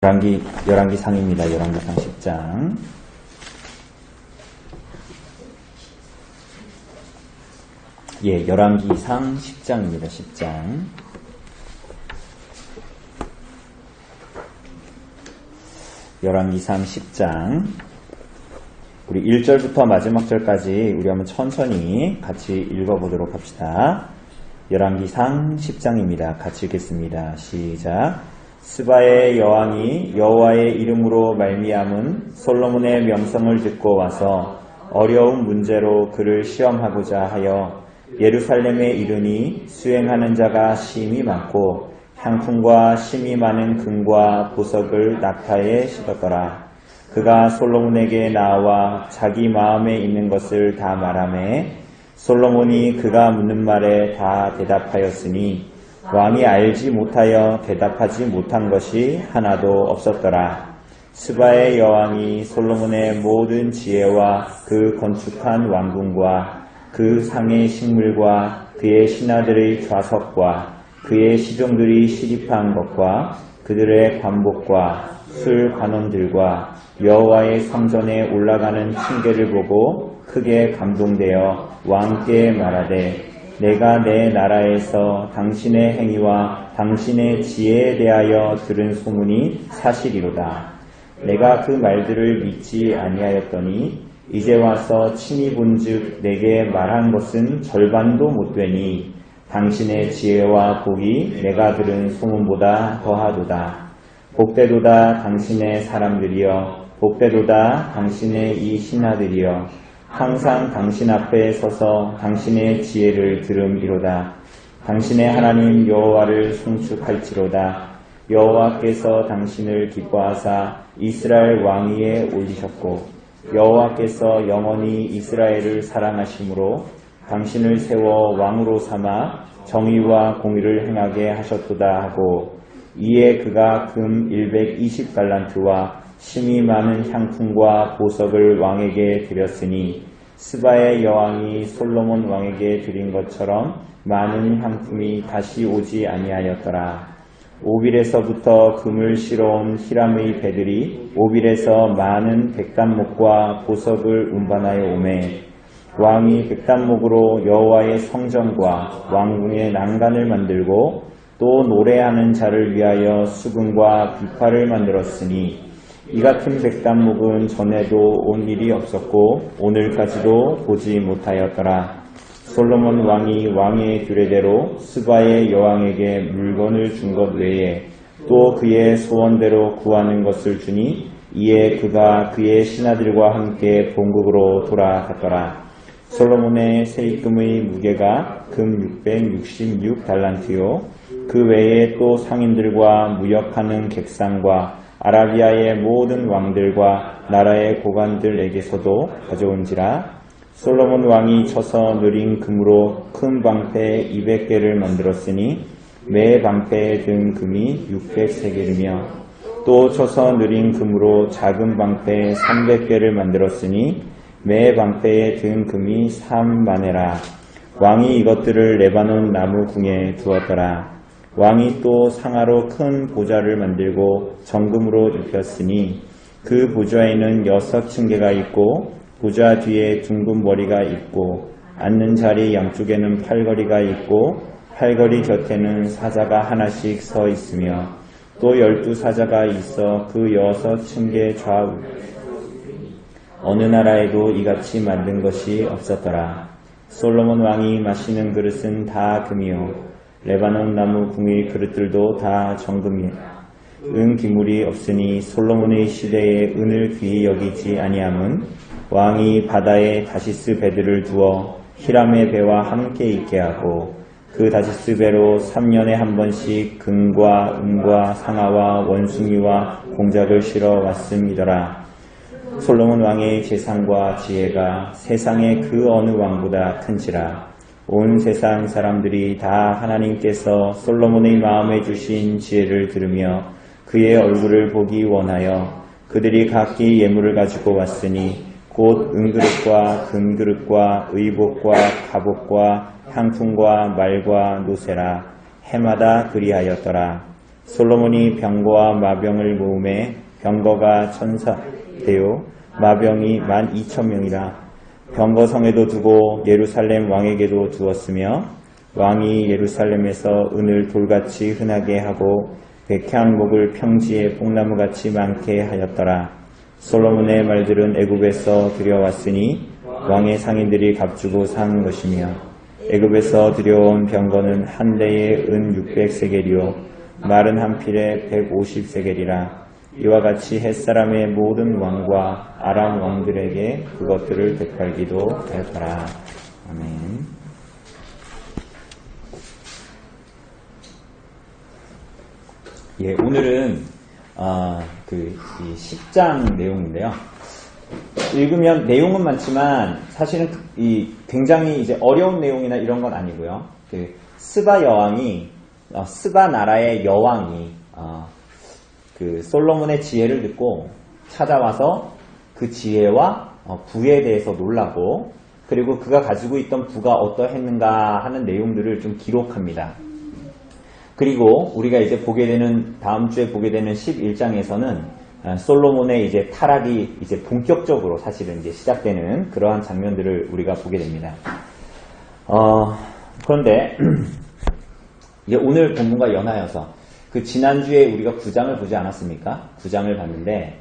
열왕기상입니다. 열왕기상 10장. 열왕기상 10장입니다. 10장. 열왕기상 10장. 우리 1절부터 마지막 절까지 우리 한번 천천히 같이 읽어보도록 합시다. 열왕기상 10장입니다. 같이 읽겠습니다. 시작. 스바의 여왕이 여호와의 이름으로 말미암은 솔로몬의 명성을 듣고 와서 어려운 문제로 그를 시험하고자 하여 예루살렘에 이르니 수행하는 자가 심히 많고 향품과 심히 많은 금과 보석을 낙타에 싣었더라. 그가 솔로몬에게 나와 자기 마음에 있는 것을 다 말하매 솔로몬이 그가 묻는 말에 다 대답하였으니 왕이 알지 못하여 대답하지 못한 것이 하나도 없었더라. 스바의 여왕이 솔로몬의 모든 지혜와 그 건축한 왕궁과 그 상의 식물과 그의 신하들의 좌석과 그의 시종들이 시립한 것과 그들의 관복과 술 관원들과 여호와의 성전에 올라가는 층계를 보고 크게 감동되어 왕께 말하되 내가 내 나라에서 당신의 행위와 당신의 지혜에 대하여 들은 소문이 사실이로다. 내가 그 말들을 믿지 아니하였더니 이제 와서 친히 본즉 내게 말한 것은 절반도 못되니 당신의 지혜와 복이 내가 들은 소문보다 더하도다. 복되도다 당신의 사람들이여, 복되도다 당신의 이 신하들이여, 항상 당신 앞에 서서 당신의 지혜를 들음이로다. 당신의 하나님 여호와를 송축할지로다. 여호와께서 당신을 기뻐하사 이스라엘 왕위에 올리셨고 여호와께서 영원히 이스라엘을 사랑하심으로 당신을 세워 왕으로 삼아 정의와 공의를 행하게 하셨도다 하고, 이에 그가 금 120달란트와 심히 많은 향품과 보석을 왕에게 드렸으니 스바의 여왕이 솔로몬 왕에게 드린 것처럼 많은 향품이 다시 오지 아니하였더라. 오빌에서부터 금을 실어온 히람의 배들이 오빌에서 많은 백단목과 보석을 운반하여 오매 왕이 백단목으로 여호와의 성전과 왕궁의 난간을 만들고 또 노래하는 자를 위하여 수금과 비파를 만들었으니 이 같은 백단목은 전에도 온 일이 없었고 오늘까지도 보지 못하였더라. 솔로몬 왕이 왕의 규례대로 스바의 여왕에게 물건을 준 것 외에 또 그의 소원대로 구하는 것을 주니 이에 그가 그의 신하들과 함께 본국으로 돌아갔더라. 솔로몬의 세입금의 무게가 금 666달란트요 그 외에 또 상인들과 무역하는 객상과 아라비아의 모든 왕들과 나라의 고관들에게서도 가져온지라. 솔로몬 왕이 쳐서 느린 금으로 큰 방패 200개를 만들었으니 매 방패에 든 금이 600세겔이며 또 쳐서 느린 금으로 작은 방패 300개를 만들었으니 매 방패에 든 금이 3만에라. 왕이 이것들을 레바논 나무 궁에 두었더라. 왕이 또 상아로 큰 보좌를 만들고 정금으로 입혔으니 그 보좌에는 6층계가 있고 보좌 뒤에 둥근 머리가 있고 앉는 자리 양쪽에는 팔걸이가 있고 팔걸이 곁에는 사자가 하나씩 서 있으며 또 12사자가 있어 그 6층계 좌우 어느 나라에도 이같이 만든 것이 없었더라. 솔로몬 왕이 마시는 그릇은 다 금이요 레바논 나무 궁의 그릇들도 다 정금이요 은 기물이 없으니 솔로몬의 시대에 은을 귀히 여기지 아니함은 왕이 바다에 다시스 배들을 두어 히람의 배와 함께 있게 하고 그 다시스 배로 3년에 한 번씩 금과 은과 상아와 원숭이와 공작을 실어 왔음이더라. 솔로몬 왕의 재산과 지혜가 세상의 그 어느 왕보다 큰지라. 온 세상 사람들이 다 하나님께서 솔로몬의 마음에 주신 지혜를 들으며 그의 얼굴을 보기 원하여 그들이 각기 예물을 가지고 왔으니 곧 은그릇과 금그릇과 의복과 갑옷과 향품과 말과 노새라. 해마다 그리하였더라. 솔로몬이 병거와 마병을 모음에 병거가 천사 되어 마병이 12,000명이라. 병거성에도 두고 예루살렘 왕에게도 두었으며 왕이 예루살렘에서 은을 돌같이 흔하게 하고 백향목을 평지에 뽕나무같이 많게 하였더라. 솔로몬의 말들은 애굽에서 들여왔으니 왕의 상인들이 값주고 산 것이며 애굽에서 들여온 병거는 한 대에 은 600세겔이요 말은 한 필에 150세겔이라. 이와 같이 햇사람의 모든 왕과 아람 왕들에게 그것들을 되팔기도 하였더라. 아멘. 예, 오늘은 이 10장 내용인데요. 읽으면 내용은 많지만 사실은 이 굉장히 이제 어려운 내용이나 이런 건 아니고요. 스바 여왕이 스바 나라의 여왕이 그 솔로몬의 지혜를 듣고 찾아와서 그 지혜와 부에 대해서 놀라고, 그리고 그가 가지고 있던 부가 어떠했는가 하는 내용들을 좀 기록합니다. 그리고 우리가 이제 보게 되는, 다음 주에 보게 되는 11장에서는 솔로몬의 이제 타락이 이제 본격적으로 사실은 이제 시작되는 그러한 장면들을 우리가 보게 됩니다. 그런데 이제 오늘 본문과 연하여서 그 지난주에 우리가 9장을 보지 않았습니까? 9장을 봤는데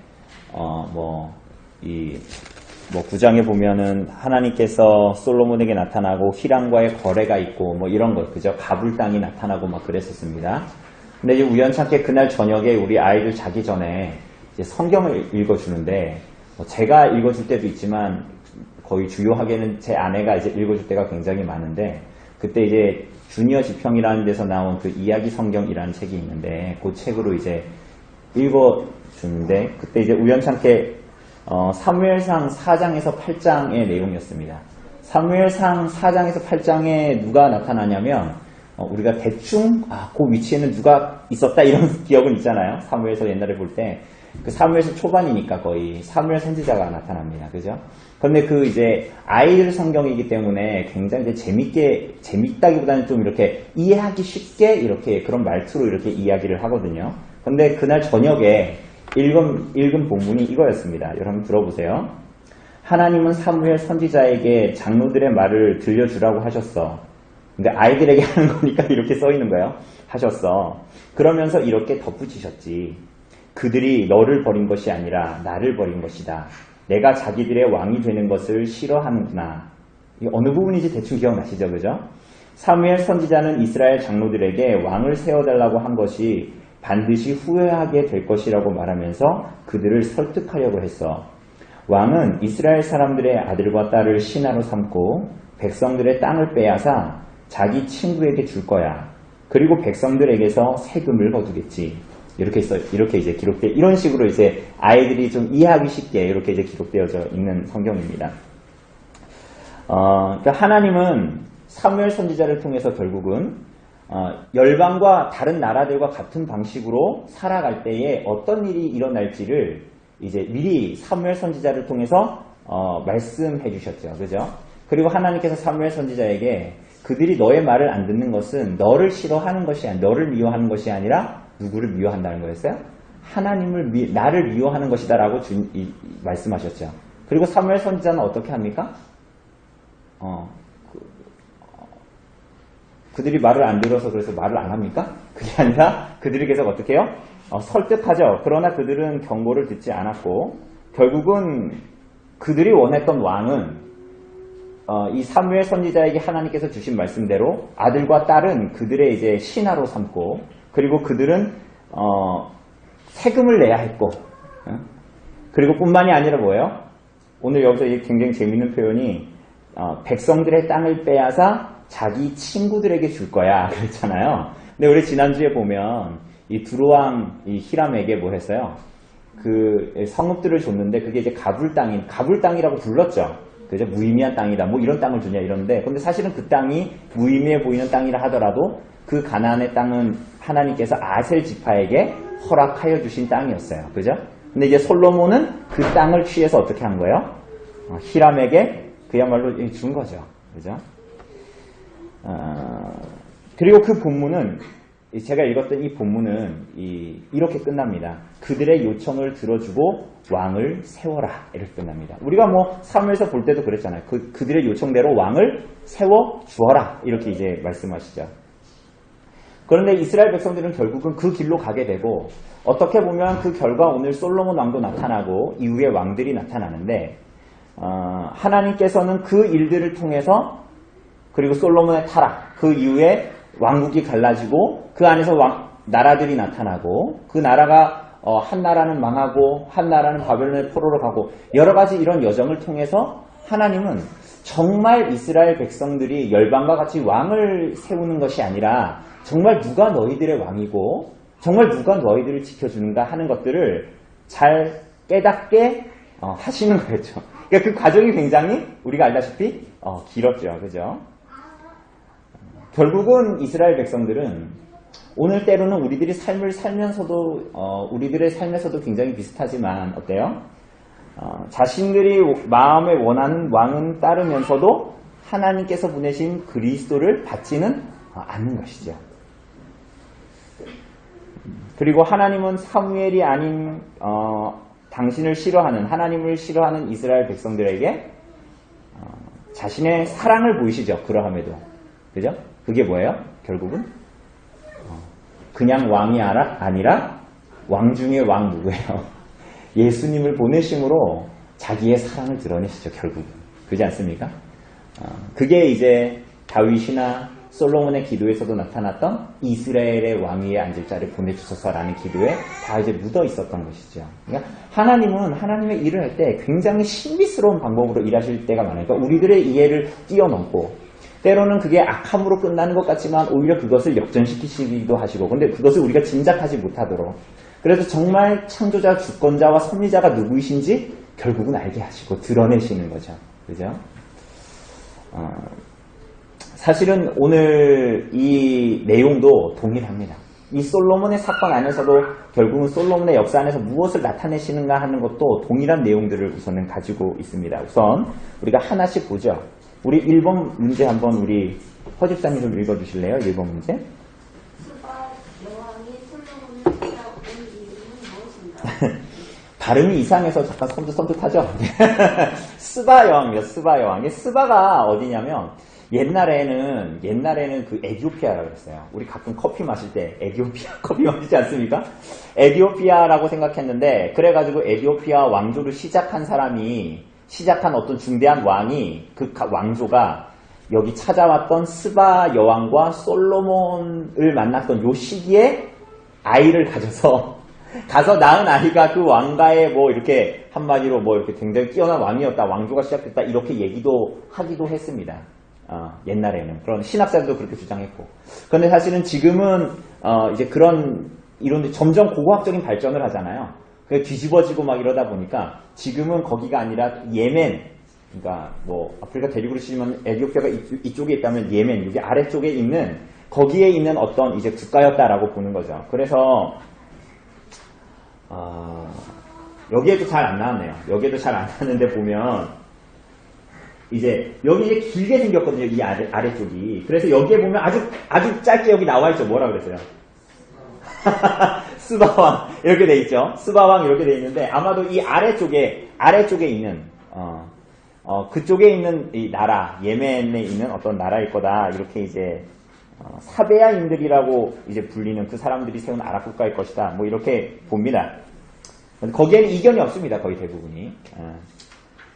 9장에 보면은 하나님께서 솔로몬에게 나타나고 히람과의 거래가 있고 뭐 이런 것, 그죠? 가불 땅이 나타나고 막 그랬었습니다. 근데 이제 우연찮게 그날 저녁에 우리 아이들 자기 전에 이제 성경을 읽어주는데, 제가 읽어줄 때도 있지만 거의 주요하게는 제 아내가 이제 읽어줄 때가 굉장히 많은데, 그때 이제 주니어 지평이라는 데서 나온 그 이야기 성경이라는 책이 있는데 그 책으로 이제 읽어주는데, 그때 이제 우연찮게 사무엘상 4장에서 8장의 내용이었습니다. 사무엘상 4장에서 8장에 누가 나타나냐면 우리가 대충 그 위치에는 누가 있었다 이런 기억은 있잖아요. 사무엘서 옛날에 볼 때 그 사무엘서 초반이니까 거의 사무엘 선지자가 나타납니다. 그죠? 그런데 그 이제 아이들 성경이기 때문에 굉장히 재밌다기보다는 좀 이렇게 이해하기 쉽게 이렇게 그런 말투로 이렇게 이야기를 하거든요. 근데 그날 저녁에 읽은 본문이 이거였습니다. 여러분 들어보세요. 하나님은 사무엘 선지자에게 장로들의 말을 들려주라고 하셨어. 근데 아이들에게 하는 거니까 이렇게 써 있는 거예요. 하셨어. 그러면서 이렇게 덧붙이셨지. 그들이 너를 버린 것이 아니라 나를 버린 것이다. 내가 자기들의 왕이 되는 것을 싫어하는구나. 이 어느 부분인지 대충 기억나시죠? 그죠? 사무엘 선지자는 이스라엘 장로들에게 왕을 세워달라고 한 것이 반드시 후회하게 될 것이라고 말하면서 그들을 설득하려고 했어. 왕은 이스라엘 사람들의 아들과 딸을 신하로 삼고 백성들의 땅을 빼앗아 자기 친구에게 줄 거야. 그리고 백성들에게서 세금을 거두겠지. 이렇게 이제 기록돼, 이런 식으로 이제 아이들이 좀 이해하기 쉽게 이렇게 이제 기록되어져 있는 성경입니다. 그러니까 하나님은 사무엘 선지자를 통해서 결국은 열방과 다른 나라들과 같은 방식으로 살아갈 때에 어떤 일이 일어날지를 이제 미리 사무엘 선지자를 통해서 말씀해 주셨죠. 그죠? 그리고 하나님께서 사무엘 선지자에게 그들이 너의 말을 안 듣는 것은 너를 싫어하는 것이 아니라, 너를 미워하는 것이 아니라 누구를 미워한다는 거였어요? 나를 미워하는 것이다 라고 말씀하셨죠. 그리고 사무엘 선지자는 어떻게 합니까? 그들이 말을 안 들어서 그래서 말을 안 합니까? 그게 아니라 그들이 계속 어떻게 해요? 설득하죠. 그러나 그들은 경고를 듣지 않았고, 결국은 그들이 원했던 왕은 이 사무엘 선지자에게 하나님께서 주신 말씀대로 아들과 딸은 그들의 이제 신하로 삼고, 그리고 그들은 세금을 내야 했고, 그리고 뿐만이 아니라 뭐예요? 오늘 여기서 굉장히 재밌는 표현이 백성들의 땅을 빼앗아 자기 친구들에게 줄 거야 그랬잖아요. 근데 우리 지난주에 보면 이 두로왕 이 히람에게 뭐 했어요? 그 성읍들을 줬는데 그게 이제 가불 땅이라고 불렀죠. 그죠? 무의미한 땅이다. 뭐 이런 땅을 주냐 이러는데, 근데 사실은 그 땅이 무의미해 보이는 땅이라 하더라도 그 가나안의 땅은 하나님께서 아셀 지파에게 허락하여 주신 땅이었어요. 그죠? 근데 이제 솔로몬은 그 땅을 취해서 어떻게 한 거예요? 히람에게 그야말로 준 거죠. 그죠? 그리고 그 본문은 제가 읽었던 이 본문은 이렇게 끝납니다. 그들의 요청을 들어주고 왕을 세워라. 이렇게 끝납니다. 우리가 뭐 사무엘서 볼 때도 그랬잖아요. 그들의 요청대로 왕을 세워 주어라. 이렇게 이제 말씀하시죠. 그런데 이스라엘 백성들은 결국은 그 길로 가게 되고 어떻게 보면 그 결과 오늘 솔로몬 왕도 나타나고 이후에 왕들이 나타나는데 하나님께서는 그 일들을 통해서 그리고 솔로몬의 타락 그 이후에 왕국이 갈라지고 그 안에서 나라들이 나타나고 그 나라가 한 나라는 망하고 한 나라는 바벨론의 포로로 가고 여러 가지 이런 여정을 통해서 하나님은 정말 이스라엘 백성들이 열방과 같이 왕을 세우는 것이 아니라 정말 누가 너희들의 왕이고 정말 누가 너희들을 지켜주는가 하는 것들을 잘 깨닫게 하시는 거였죠. 그러니까 그 과정이 굉장히 우리가 알다시피 길었죠. 그죠? 결국은 이스라엘 백성들은 오늘 때로는 우리들이 삶을 살면서도 우리들의 삶에서도 굉장히 비슷하지만 어때요? 자신들이 마음에 원하는 왕은 따르면서도 하나님께서 보내신 그리스도를 받지는 않는 것이죠. 그리고 하나님은 사무엘이 아닌 당신을 싫어하는 하나님을 싫어하는 이스라엘 백성들에게 자신의 사랑을 보이시죠. 그러함에도. 그죠? 그게 뭐예요? 결국은 그냥 왕이 아니라 왕 중에 왕 누구예요? 예수님을 보내심으로 자기의 사랑을 드러내시죠. 결국은. 그렇지 않습니까? 그게 이제 다윗이나 솔로몬의 기도에서도 나타났던 이스라엘의 왕위에 앉을 자를 보내주소서라는 기도에 다 이제 묻어 있었던 것이죠. 그러니까 하나님은 하나님의 일을 할 때 굉장히 신비스러운 방법으로 일하실 때가 많아요. 그러니까 우리들의 이해를 뛰어넘고 때로는 그게 악함으로 끝나는 것 같지만 오히려 그것을 역전시키시기도 하시고 근데 그것을 우리가 짐작하지 못하도록 그래서 정말 창조자, 주권자와 섭리자가 누구이신지 결국은 알게 하시고 드러내시는 거죠. 그죠? 사실은 오늘 이 내용도 동일합니다. 이 솔로몬의 사건 안에서도 결국은 솔로몬의 역사 안에서 무엇을 나타내시는가 하는 것도 동일한 내용들을 우선은 가지고 있습니다. 우선 우리가 하나씩 보죠. 우리 1번 문제 한번 우리 허집사님 좀 읽어주실래요? 1번 문제. 여왕이 솔로몬을 찾아온 이유는 무엇인가? 발음이 이상해서 잠깐 섬뜩하죠? 스바 여왕이요. 스바 여왕. 스바가 어디냐면 옛날에는 그 에티오피아라고 그랬어요. 우리 가끔 커피 마실 때 에티오피아 커피 마시지 않습니까? 에티오피아라고 생각했는데 그래가지고 에티오피아 왕조를 시작한 어떤 중대한 왕이 그 왕조가 여기 찾아왔던 스바 여왕과 솔로몬을 만났던 요 시기에 아이를 가서 낳은 아이가 그 왕가의 뭐 이렇게 한마디로 뭐 이렇게 굉장히 뛰어난 왕이었다, 왕조가 시작됐다 이렇게 얘기도 하기도 했습니다. 옛날에는 그런 신학자들도 그렇게 주장했고. 그런데 사실은 지금은 이제 그런 이론들이 점점 고고학적인 발전을 하잖아요. 그게 뒤집어지고 막 이러다 보니까 지금은 거기가 아니라 예멘, 그러니까 뭐 아프리카 대륙으로 치면 에티오피아가 이쪽에 있다면 예멘, 여기 아래쪽에 있는 거기에 있는 어떤 이제 국가였다라고 보는 거죠. 그래서 여기에도 잘 안 나왔네요. 여기에도 잘 안 나왔는데 보면 이제 여기 이제 길게 생겼거든요. 이 아래쪽이. 그래서 여기에 보면 아주 짧게 여기 나와 있죠. 뭐라 그랬어요? 스바왕 이렇게 돼 있죠. 스바왕 이렇게 돼 있는데 아마도 이 아래쪽에 있는 그쪽에 있는 이 나라 예멘에 있는 어떤 나라일 거다. 이렇게 이제 사베아인들이라고 이제 불리는 그 사람들이 세운 아랍 국가일 것이다. 뭐 이렇게 봅니다. 거기에는 이견이 없습니다. 거의 대부분이.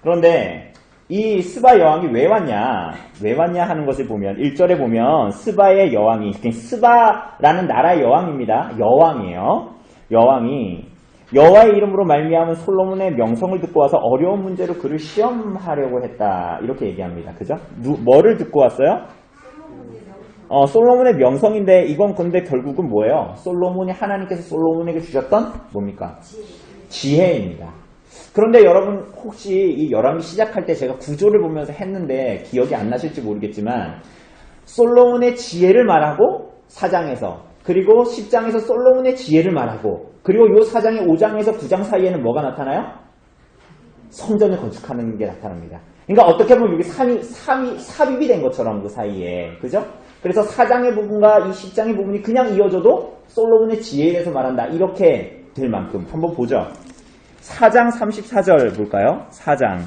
그런데 이 스바 여왕이 왜 왔냐 하는 것을 보면 1절에 보면 스바의 여왕이 스바라는 나라의 여왕입니다. 여왕이에요. 여왕이 여호와의 이름으로 말미암은 솔로몬의 명성을 듣고 와서 어려운 문제로 그를 시험하려고 했다. 이렇게 얘기합니다. 그죠? 뭐를 듣고 왔어요? 솔로몬의 명성인데 이건 근데 결국은 뭐예요? 하나님께서 솔로몬에게 주셨던 뭡니까? 지혜입니다. 그런데 여러분 혹시 이 열왕기 시작할 때 제가 구조를 보면서 했는데 기억이 안 나실지 모르겠지만 솔로몬의 지혜를 말하고 4장에서 그리고 10장에서 솔로몬의 지혜를 말하고 그리고 요 4장에 5장에서 9장 사이에는 뭐가 나타나요? 성전을 건축하는 게 나타납니다. 그러니까 어떻게 보면 여기 삽입이 된 것처럼 그 사이에 그죠? 그래서 4장의 부분과 이 10장의 부분이 그냥 이어져도 솔로몬의 지혜에 대해서 말한다. 이렇게 될 만큼. 한번 보죠. 4장 34절 볼까요? 4장.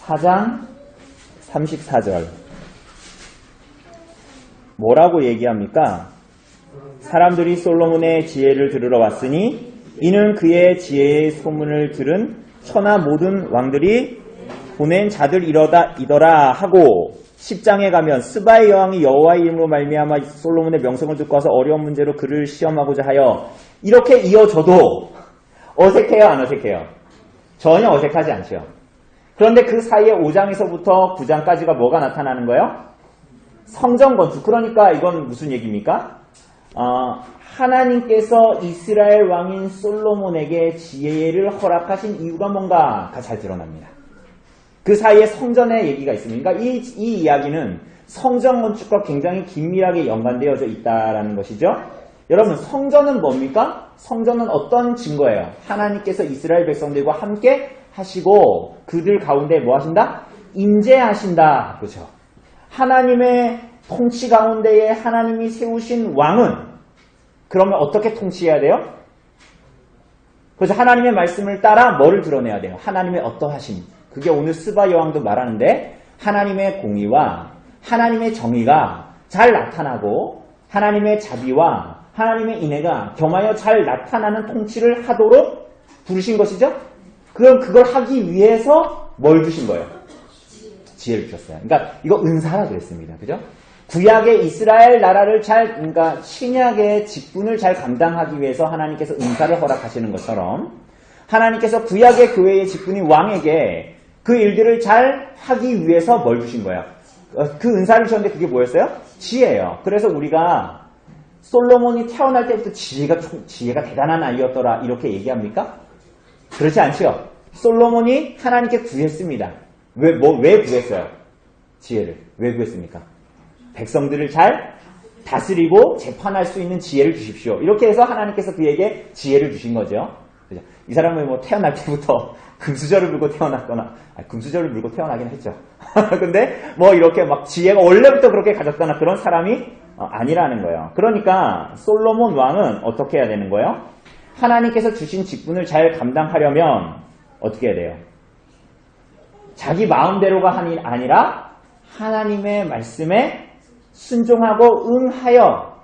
4장 34절. 뭐라고 얘기합니까? 사람들이 솔로몬의 지혜를 들으러 왔으니 이는 그의 지혜의 소문을 들은 천하 모든 왕들이 보낸 자들이더라 하고 10장에 가면 스바의 여왕이 여호와의 이름으로 말미암아 솔로몬의 명성을 듣고 와서 어려운 문제로 그를 시험하고자 하여 이렇게 이어져도 어색해요, 안 어색해요? 전혀 어색하지 않죠. 그런데 그 사이에 5장에서부터 9장까지가 뭐가 나타나는 거예요? 성전 건축. 그러니까 이건 무슨 얘기입니까? 하나님께서 이스라엘 왕인 솔로몬에게 지혜를 허락하신 이유가 뭔가가 잘 드러납니다. 그 사이에 성전의 얘기가 있습니다. 그러니까 이 이야기는 성전 건축과 굉장히 긴밀하게 연관되어져 있다는 것이죠. 여러분, 성전은 뭡니까? 성전은 어떤 증거예요? 하나님께서 이스라엘 백성들과 함께 하시고 그들 가운데 뭐 하신다? 임재하신다. 그렇죠? 하나님의 통치 가운데에 하나님이 세우신 왕은 그러면 어떻게 통치해야 돼요? 그래서 하나님의 말씀을 따라 뭐를 드러내야 돼요? 하나님의 어떠하심. 그게 오늘 스바 여왕도 말하는데 하나님의 공의와 하나님의 정의가 잘 나타나고 하나님의 자비와 하나님의 인애가 겸하여 잘 나타나는 통치를 하도록 부르신 것이죠? 그럼 그걸 하기 위해서 뭘 주신 거예요? 지혜를 주셨어요. 그러니까 이거 은사라 그랬습니다. 그죠? 구약의 이스라엘 나라를 그러니까 신약의 직분을 잘 감당하기 위해서 하나님께서 은사를 허락하시는 것처럼 하나님께서 구약의 교회의 직분이 왕에게 그 일들을 잘 하기 위해서 뭘 주신 거예요? 그 은사를 주셨는데 그게 뭐였어요? 지혜예요. 그래서 우리가 솔로몬이 태어날 때부터 지혜가 대단한 아이였더라 이렇게 얘기합니까? 그렇지 않죠? 솔로몬이 하나님께 구했습니다. 왜 구했어요? 지혜를. 왜 구했습니까? 백성들을 잘 다스리고 재판할 수 있는 지혜를 주십시오. 이렇게 해서 하나님께서 그에게 지혜를 주신 거죠. 그죠? 이 사람은 뭐 태어날 때부터 금수저를 물고 태어났거나, 금수저를 물고 태어나긴 했죠. 근데 뭐 이렇게 막 지혜가 원래부터 그렇게 가졌거나 그런 사람이 아니라는 거예요. 그러니까 솔로몬 왕은 어떻게 해야 되는 거예요? 하나님께서 주신 직분을 잘 감당하려면 어떻게 해야 돼요? 자기 마음대로가 아니라 하나님의 말씀에 순종하고 응하여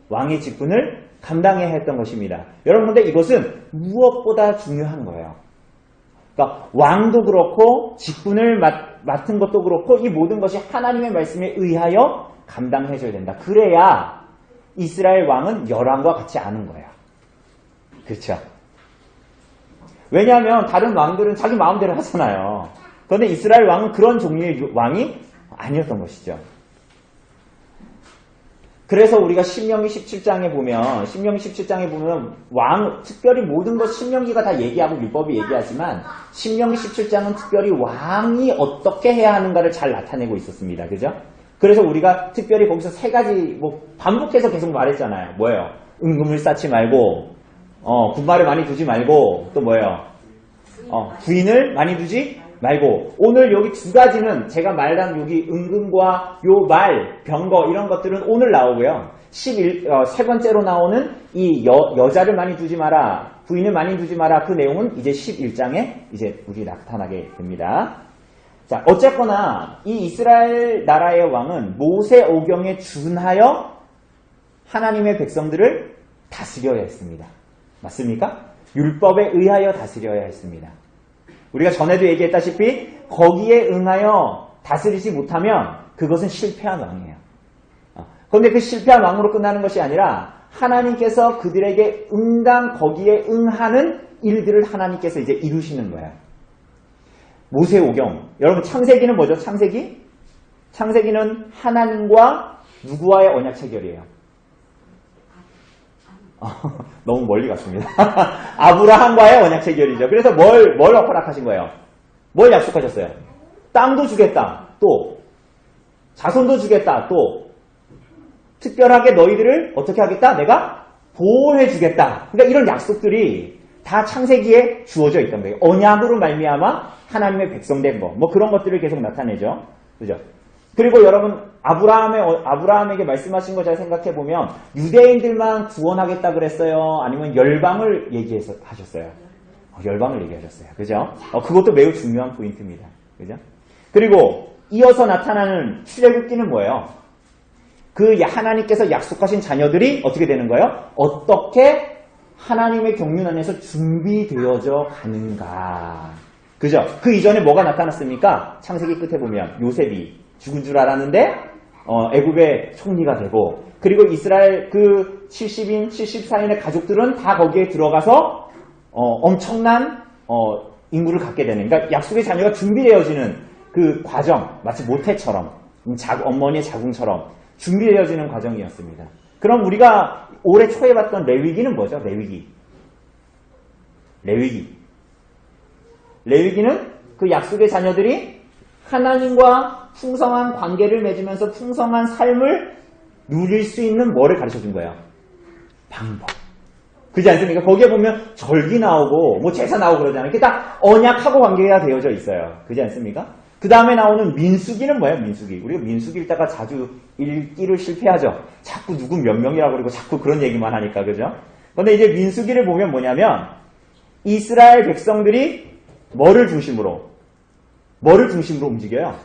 왕의 직분을 감당해야 했던 것입니다. 여러분, 근데 이것은 무엇보다 중요한 거예요. 그러니까 왕도 그렇고 직분을 맡은 것도 그렇고 이 모든 것이 하나님의 말씀에 의하여 감당해줘야 된다. 그래야 이스라엘 왕은 열왕과 같지 않은 거예요. 그렇죠? 왜냐하면 다른 왕들은 자기 마음대로 하잖아요. 그런데 이스라엘 왕은 그런 종류의 왕이 아니었던 것이죠. 그래서 우리가 신명기 17장에 보면 왕, 특별히 모든 것 신명기가 다 얘기하고 율법이 얘기하지만 신명기 17장은 특별히 왕이 어떻게 해야 하는가를 잘 나타내고 있었습니다. 그죠? 그래서 우리가 특별히 거기서 세 가지 반복해서 계속 말했잖아요. 뭐예요? 은금을 쌓지 말고 군말을 많이 두지 말고 또 뭐예요? 부인을 많이 두지 말고 오늘 여기 두 가지는 제가 말한 여기 은금과 요 말, 병거 이런 것들은 오늘 나오고요. 세 번째로 나오는 이 여자를 많이 두지 마라, 부인을 많이 두지 마라 그 내용은 이제 11장에 이제 우리 나타나게 됩니다. 자, 어쨌거나 이 이스라엘 나라의 왕은 모세 오경에 준하여 하나님의 백성들을 다스려야 했습니다. 맞습니까? 율법에 의하여 다스려야 했습니다. 우리가 전에도 얘기했다시피 거기에 응하여 다스리지 못하면 그것은 실패한 왕이에요. 그런데 그 실패한 왕으로 끝나는 것이 아니라 하나님께서 그들에게 거기에 응하는 일들을 하나님께서 이제 이루시는 거예요. 모세오경. 여러분 창세기는 뭐죠? 창세기는 하나님과 누구와의 언약 체결이에요? 너무 멀리 갔습니다. 아브라함과의 언약 체결이죠. 그래서 뭘 허락하신 거예요? 뭘 약속하셨어요? 땅도 주겠다. 또 자손도 주겠다. 또 특별하게 너희들을 어떻게 하겠다? 내가 보호해 주겠다. 그러니까 이런 약속들이 다 창세기에 주어져 있던 거예요. 언약으로 말미암아 하나님의 백성된 거. 뭐 그런 것들을 계속 나타내죠. 그죠? 그리고 여러분 아브라함에게 말씀하신 거 잘 생각해 보면 유대인들만 구원하겠다 그랬어요? 아니면 열방을 하셨어요? 열방을 얘기하셨어요. 그죠? 그것도 매우 중요한 포인트입니다. 그죠? 그리고 이어서 나타나는 출애굽기는 뭐예요? 그 하나님께서 약속하신 자녀들이 어떻게 되는 거예요? 어떻게 하나님의 경륜 안에서 준비되어져 가는가. 그죠? 그 이전에 뭐가 나타났습니까? 창세기 끝에 보면 요셉이 죽은 줄 알았는데 애굽의 총리가 되고, 그리고 이스라엘 그 70인, 74인의 가족들은 다 거기에 들어가서 엄청난 인구를 갖게 되는, 그러니까 약속의 자녀가 준비되어지는 그 과정, 마치 모태처럼, 어머니의 자궁처럼 준비되어지는 과정이었습니다. 그럼 우리가 올해 초에 봤던 레위기는 뭐죠? 레위기는 그 약속의 자녀들이 하나님과 풍성한 관계를 맺으면서 풍성한 삶을 누릴 수 있는 뭐를 가르쳐준 거예요? 방법. 그렇지 않습니까? 거기에 보면 절기 나오고 뭐 제사 나오고 그러잖아요. 그게 다 언약하고 관계가 되어져 있어요. 그렇지 않습니까? 그 다음에 나오는 민수기는 뭐예요? 민수기. 우리가 민수기 읽다가 자주 읽기를 실패하죠. 자꾸 누구 몇 명이라고 그러고 자꾸 그런 얘기만 하니까. 그죠? 근데 이제 민수기를 보면 뭐냐면 이스라엘 백성들이 뭐를 중심으로 움직여요?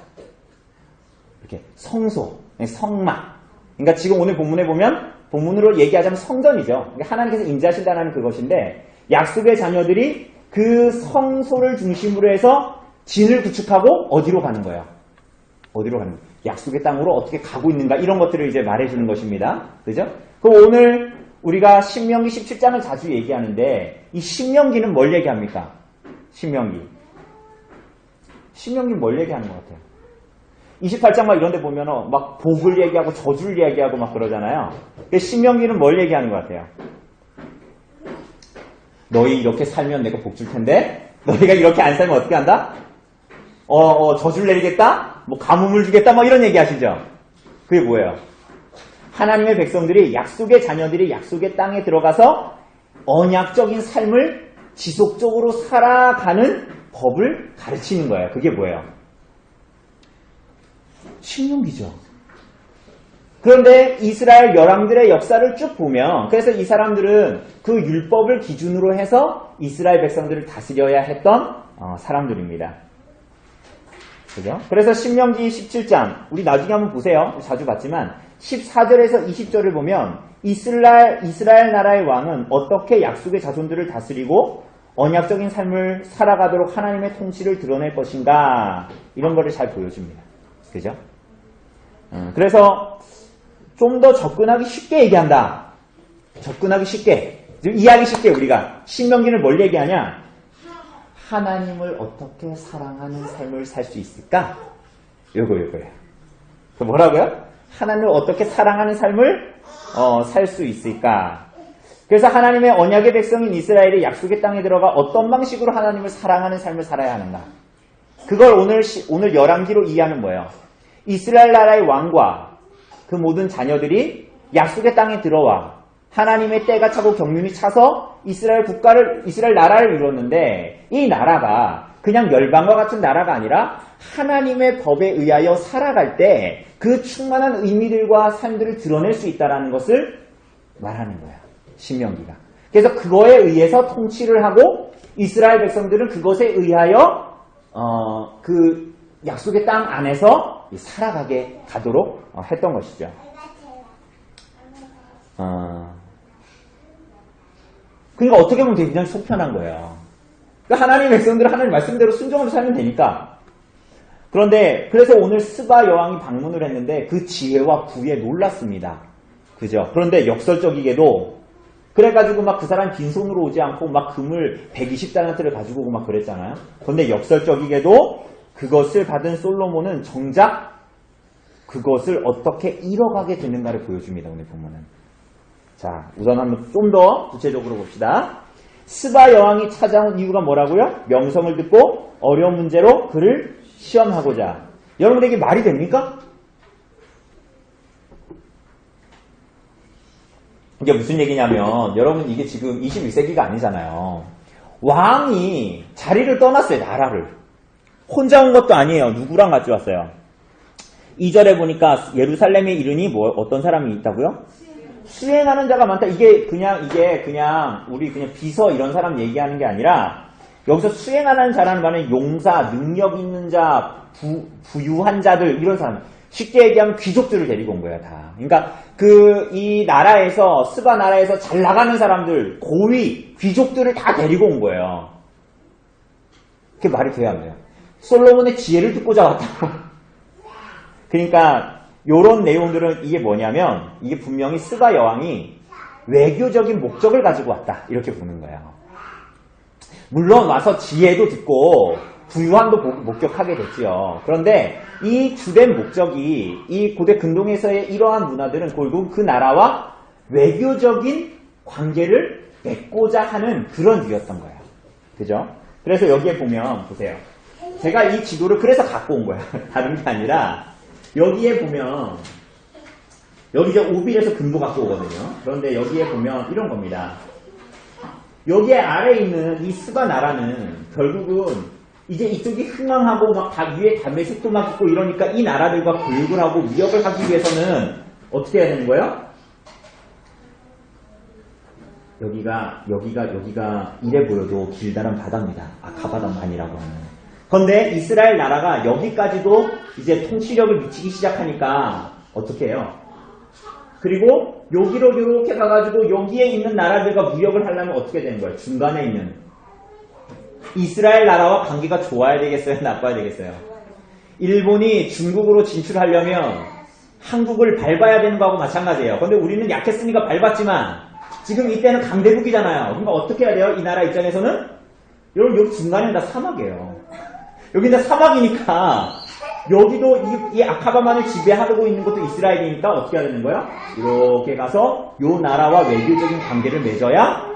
이렇게 성소, 성막. 그러니까 지금 오늘 본문에 보면 본문으로 얘기하자면 성전이죠. 그러니까 하나님께서 임재하신다는 그것인데 약속의 자녀들이 그 성소를 중심으로 해서 진을 구축하고 어디로 가는 거예요? 약속의 땅으로 어떻게 가고 있는가, 이런 것들을 이제 말해주는 것입니다. 그죠? 그럼 오늘 우리가 신명기 17장을 자주 얘기하는데 이 신명기는 뭘 얘기합니까? 신명기는 뭘 얘기하는 것 같아요? 28장 막 이런 데 보면은 막 복을 얘기하고 저주를 얘기하고 막 그러잖아요. 신명기는 뭘 얘기하는 것 같아요? 너희 이렇게 살면 내가 복 줄 텐데 너희가 이렇게 안 살면 어떻게 한다? 저주를 내리겠다? 뭐 가뭄을 주겠다? 뭐 이런 얘기 하시죠? 그게 뭐예요? 하나님의 백성들이, 약속의 자녀들이 약속의 땅에 들어가서 언약적인 삶을 지속적으로 살아가는 법을 가르치는 거예요. 그게 뭐예요? 신명기죠. 그런데 이스라엘 열왕들의 역사를 쭉 보면, 그래서 이 사람들은 그 율법을 기준으로 해서 이스라엘 백성들을 다스려야 했던 사람들입니다. 그죠? 그래서 신명기 17장, 우리 나중에 한번 보세요. 자주 봤지만 14절에서 20절을 보면 이스라엘 나라의 왕은 어떻게 약속의 자손들을 다스리고 언약적인 삶을 살아가도록 하나님의 통치를 드러낼 것인가, 이런 거를 잘 보여줍니다. 그죠? 그래서 좀 더 접근하기 쉽게 얘기한다. 접근하기 쉽게, 이해하기 쉽게 우리가 신명기를 뭘 얘기하냐? 하나님을 어떻게 사랑하는 삶을 살 수 있을까? 요거예요. 뭐라고요? 하나님을 어떻게 사랑하는 삶을 살 수 있을까? 그래서 하나님의 언약의 백성인 이스라엘이 약속의 땅에 들어가 어떤 방식으로 하나님을 사랑하는 삶을 살아야 하는가? 그걸 오늘 열왕기로 이해하는 거예요. 이스라엘 나라의 왕과 그 모든 자녀들이 약속의 땅에 들어와 하나님의 때가 차고 경륜이 차서 이스라엘 나라를 이뤘는데, 이 나라가 그냥 열방과 같은 나라가 아니라 하나님의 법에 의하여 살아갈 때 그 충만한 의미들과 삶들을 드러낼 수 있다는 것을 말하는 거야, 신명기가. 그래서 그거에 의해서 통치를 하고 이스라엘 백성들은 그것에 의하여 그 약속의 땅 안에서 살아가게 가도록 했던 것이죠. 그러니까 어떻게 보면 굉장히 속편한 거예요. 그러니까 하나님의 백성들은 하나님 말씀대로 순종으로 살면 되니까. 그런데 그래서 오늘 스바 여왕이 방문을 했는데 그 지혜와 부에 놀랐습니다. 그죠? 그런데 역설적이게도 그래가지고 막 그 사람 빈손으로 오지 않고 막 금을 120달란트를 가지고 오고 막 그랬잖아요. 그런데 역설적이게도 그것을 받은 솔로몬은 정작 그것을 어떻게 잃어가게 되는가를 보여줍니다. 오늘 본문은. 자, 우선 한번 좀 더 구체적으로 봅시다. 스바 여왕이 찾아온 이유가 뭐라고요? 명성을 듣고 어려운 문제로 그를 시험하고자. 여러분에게 말이 됩니까? 이게 무슨 얘기냐면, 여러분 이게 지금 21세기가 아니잖아요. 왕이 자리를 떠났어요. 나라를. 혼자 온 것도 아니에요. 누구랑 같이 왔어요? 2절에 보니까 예루살렘에 이르니 어떤 사람이 있다고요? 수행하는 자가 많다. 이게 그냥 우리 그냥 비서 이런 사람 얘기하는 게 아니라 여기서 수행하는 자라는 말은 용사, 능력 있는 자, 부유한 자들 이런 사람. 쉽게 얘기하면 귀족들을 데리고 온 거예요, 다. 그러니까 이 나라에서 스바 나라에서 잘 나가는 사람들, 고위 귀족들을 다 데리고 온 거예요. 그게 말이 돼야 안 돼요. 솔로몬의 지혜를 듣고자 왔다. 그러니까 요런 내용들은 이게 뭐냐면 이게 분명히 스바 여왕이 외교적인 목적을 가지고 왔다. 이렇게 보는 거예요. 물론 와서 지혜도 듣고 부유함도 목격하게 됐지요. 그런데 이 주된 목적이 이 고대 근동에서의 이러한 문화들은 결국 그 나라와 외교적인 관계를 맺고자 하는 그런 이유였던 거예요. 그죠? 그래서 여기에 보면 보세요. 제가 이 지도를 그래서 갖고 온 거예요. 다른 게 아니라 여기에 보면 여기 이제 오빌에서 금도 갖고 오거든요. 그런데 여기에 보면 이런 겁니다. 여기에 아래에 있는 이 스바 나라는 결국은 이제 이쪽이 흥왕하고 막 다 위에 다메섹도 막 있고 이러니까 이 나라들과 교육을 하고 위협을 하기 위해서는 어떻게 해야 되는 거예요? 여기가 이래 보여도 길다란 바다입니다. 아카바단만이라고 하는. 그런데 이스라엘 나라가 여기까지도 이제 통치력을 미치기 시작하니까 어떻게 해요? 그리고 여기로 이렇게 가가지고 여기에 있는 나라들과 무역을 하려면 어떻게 되는 거예요? 중간에 있는 이스라엘 나라와 관계가 좋아야 되겠어요? 나빠야 되겠어요? 일본이 중국으로 진출하려면 한국을 밟아야 되는 거하고 마찬가지예요. 그런데 우리는 약했으니까 밟았지만 지금 이때는 강대국이잖아요. 그러니까 어떻게 해야 돼요? 이 나라 입장에서는 여러분 여기 중간에는 다 사막이에요. 여기는 다 사막이니까 여기도 이 아카바만을 지배하고 있는 것도 이스라엘이니까 어떻게 해야 되는 거예요? 이렇게 가서 이 나라와 외교적인 관계를 맺어야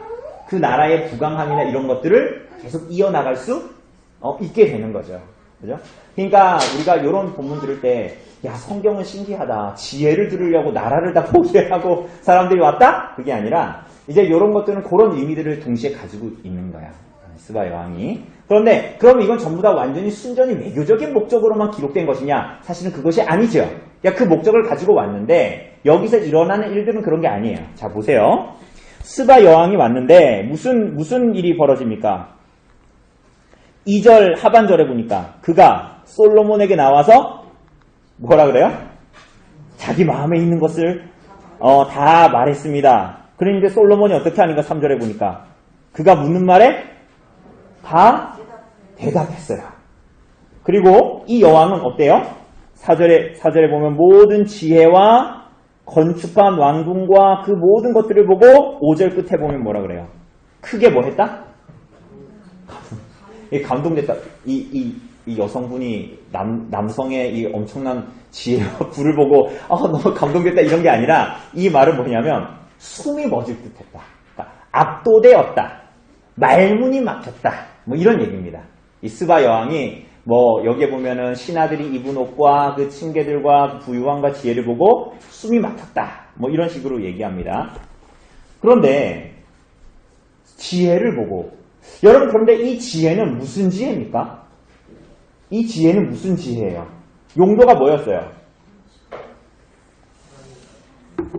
그 나라의 부강함이나 이런 것들을 계속 이어나갈 수 있게 되는 거죠. 그죠? 그러니까 우리가 이런 본문 들을 때 야, 성경은 신기하다. 지혜를 들으려고 나라를 다 포기하고 사람들이 왔다? 그게 아니라 이제 이런 것들은 그런 의미들을 동시에 가지고 있는 거야. 스바 여왕이. 그런데 그럼 이건 전부 다 완전히 순전히 외교적인 목적으로만 기록된 것이냐? 사실은 그것이 아니죠. 그러니까 그 목적을 가지고 왔는데 여기서 일어나는 일들은 그런 게 아니에요. 자, 보세요. 스바 여왕이 왔는데 무슨 일이 벌어집니까? 2절 하반절에 보니까 그가 솔로몬에게 나와서 뭐라 그래요? 자기 마음에 있는 것을 다 말했습니다. 그런데 솔로몬이 어떻게 하는가 3절에 보니까 그가 묻는 말에 다 대답했어요. 그리고 이 여왕은 어때요? 4절에 보면 모든 지혜와 건축한 왕궁과 그 모든 것들을 보고 5절 끝에 보면 뭐라 그래요? 크게 뭐 했다? 감동됐다. 이 여성분이 남성의 이 엄청난 지혜와 부를 보고 너무 감동됐다 이런 게 아니라 이 말은 뭐냐면 숨이 멎을 듯했다. 그러니까 압도되었다. 말문이 막혔다. 뭐 이런 얘기입니다. 이 스바 여왕이 뭐 여기에 보면은 신하들이 입은 옷과 그 층계들과 그 부유함과 지혜를 보고 숨이 막혔다. 뭐 이런 식으로 얘기합니다. 그런데 지혜를 보고 여러분 그런데 이 지혜는 무슨 지혜입니까? 이 지혜는 무슨 지혜예요? 용도가 뭐였어요?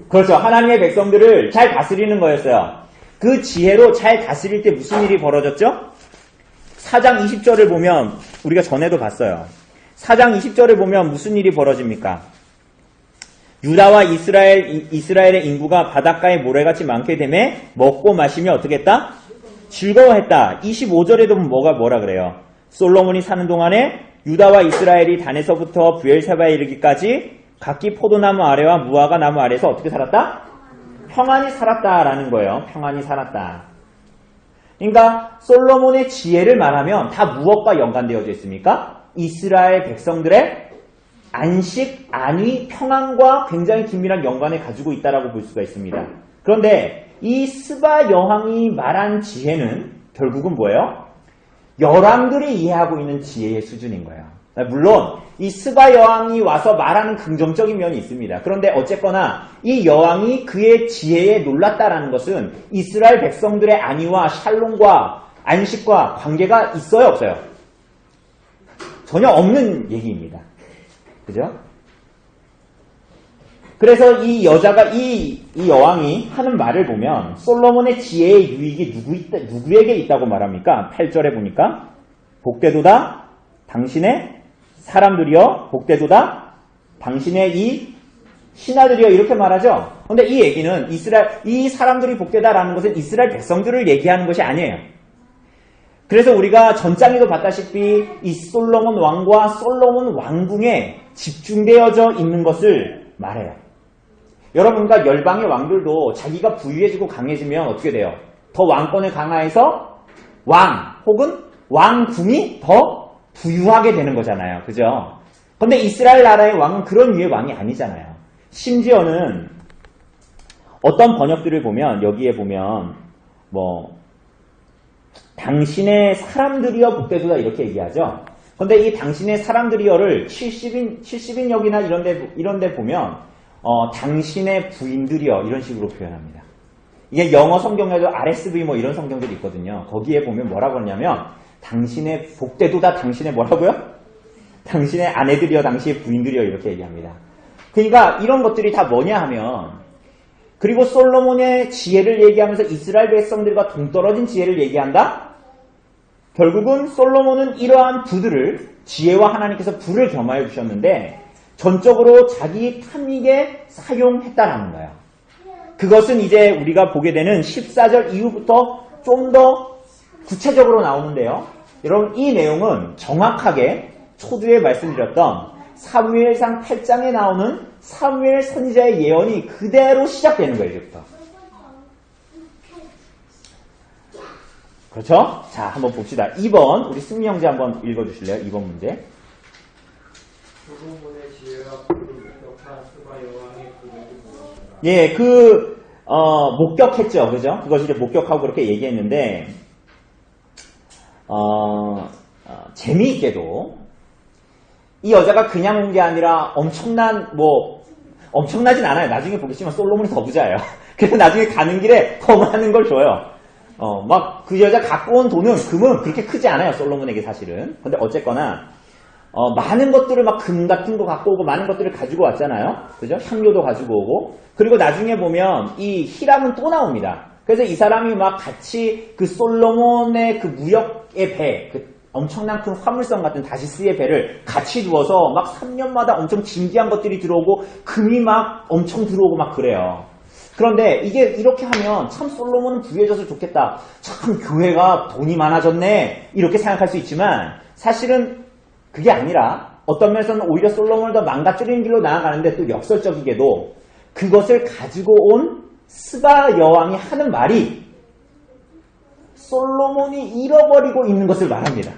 그렇죠. 하나님의 백성들을 잘 다스리는 거였어요. 그 지혜로 잘 다스릴 때 무슨 일이 벌어졌죠? 4장 20절을 보면 우리가 전에도 봤어요. 4장 20절을 보면 무슨 일이 벌어집니까? 유다와 이스라엘의 인구가 바닷가에 모래같이 많게 되매 먹고 마시며 어떻게 했다? 즐거워했다. 25절에도 뭐라 그래요? 솔로몬이 사는 동안에 유다와 이스라엘이 단에서부터 부엘세바에 이르기까지 각기 포도나무 아래와 무화과 나무 아래에서 어떻게 살았다? 평안히 살았다라는 거예요. 평안히 살았다. 그러니까 솔로몬의 지혜를 말하면 다 무엇과 연관되어져 있습니까? 이스라엘 백성들의 안식, 안위, 평안과 굉장히 긴밀한 연관을 가지고 있다라고 볼 수가 있습니다. 그런데 이 스바 여왕이 말한 지혜는 결국은 뭐예요? 여왕들이 이해하고 있는 지혜의 수준인 거예요. 물론 이 스바 여왕이 와서 말하는 긍정적인 면이 있습니다. 그런데 어쨌거나 이 여왕이 그의 지혜에 놀랐다라는 것은 이스라엘 백성들의 안위와 샬롬과 안식과 관계가 있어요, 없어요? 전혀 없는 얘기입니다. 그죠? 그래서 이 여자가, 이 여왕이 하는 말을 보면 솔로몬의 지혜의 유익이 누구에게 있다고 말합니까? 8절에 보니까 복되도다 당신의 사람들이여, 복되도다 당신의 이 신하들이여, 이렇게 말하죠. 그런데 이 얘기는 이 사람들이 복되다라는 것은 이스라엘 백성들을 얘기하는 것이 아니에요. 그래서 우리가 전장에도 봤다시피 이 솔로몬 왕과 솔로몬 왕궁에 집중되어져 있는 것을 말해요. 여러분과 열방의 왕들도 자기가 부유해지고 강해지면 어떻게 돼요? 더 왕권을 강화해서 왕 혹은 왕궁이 더 부유하게 되는 거잖아요. 그죠? 근데 이스라엘 나라의 왕은 그런 류의 왕이 아니잖아요. 심지어는 어떤 번역들을 보면 여기에 보면 당신의 사람들이여 복되도다 이렇게 얘기하죠. 근데 이 당신의 사람들이여를 70인역이나 이런 데 보면 당신의 부인들이여 이런 식으로 표현합니다. 이게 영어 성경에도 RSV 이런 성경들이 있거든요. 거기에 보면 뭐라고 하냐면 당신의 복되도다 당신의 뭐라고요? 당신의 아내들이여 당신의 부인들이여 이렇게 얘기합니다. 그러니까 이런 것들이 다 뭐냐 하면, 그리고 솔로몬의 지혜를 얘기하면서 이스라엘 백성들과 동떨어진 지혜를 얘기한다? 결국은 솔로몬은 이러한 부들을, 지혜와 하나님께서 부를 겸하여 주셨는데 전적으로 자기 탐닉에 사용했다라는 거예요. 그것은 이제 우리가 보게 되는 14절 이후부터 좀 더 구체적으로 나오는데요. 여러분, 이 내용은 정확하게 초두에 말씀드렸던 사무엘상 8장에 나오는 사무엘 선지자의 예언이 그대로 시작되는 거예요, 이제부터. 그렇죠? 자, 한번 봅시다. 2번, 우리 승미 형제 한번 읽어주실래요? 2번 문제. 솔로몬의 지혜와 부를 목격한 스바 여왕의 그것이 무엇인가? 예, 목격했죠. 그죠? 그것을 이제 목격하고 그렇게 얘기했는데, 재미있게도, 이 여자가 그냥 온 게 아니라 엄청나진 않아요. 나중에 보겠지만 솔로몬이 더 부자예요. 그래서 나중에 가는 길에 더 많은 걸 줘요. 그 여자 갖고 온 금은 그렇게 크지 않아요. 솔로몬에게 사실은. 근데 어쨌거나, 많은 것들을 금 같은 거 갖고 오고 많은 것들을 가지고 왔잖아요. 그죠? 향료도 가지고 오고. 그리고 나중에 보면 이 히람은 또 나옵니다. 그래서 이 사람이 같이 그 솔로몬의 그 무역의 배, 엄청난 큰 화물선 같은 다시스의 배를 같이 두어서 3년마다 엄청 진귀한 것들이 들어오고 금이 엄청 들어오고 그래요. 그런데 이게 이렇게 하면 참 솔로몬은 부유해져서 좋겠다. 참 교회가 돈이 많아졌네. 이렇게 생각할 수 있지만 사실은 그게 아니라 어떤 면에서는 오히려 솔로몬을 더 망가뜨리는 길로 나아가는데 또 역설적이게도 그것을 가지고 온 스바 여왕이 하는 말이 솔로몬이 잃어버리고 있는 것을 말합니다.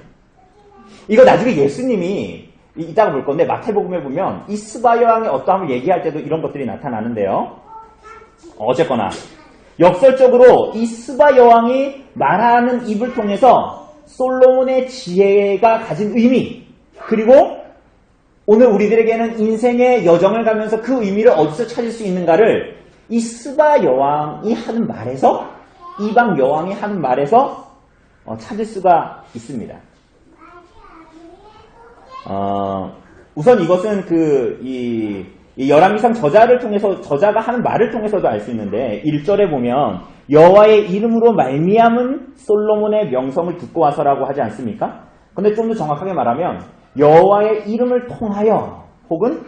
이거 나중에 예수님이 이따가 볼 건데 마태복음에 보면 이 스바 여왕의 어떠함을 얘기할 때도 이런 것들이 나타나는데요. 어쨌거나 역설적으로 이 스바 여왕이 말하는 입을 통해서 솔로몬의 지혜가 가진 의미, 그리고 오늘 우리들에게는 인생의 여정을 가면서 그 의미를 어디서 찾을 수 있는가를 이 스바 여왕이 하는 말에서, 이방 여왕이 하는 말에서 찾을 수가 있습니다. 우선 이것은 이 열왕기상 저자가 하는 말을 통해서도 알 수 있는데 1절에 보면 여호와의 이름으로 말미암은 솔로몬의 명성을 듣고 와서라고 하지 않습니까? 근데 좀 더 정확하게 말하면 여호와의 이름을 통하여 혹은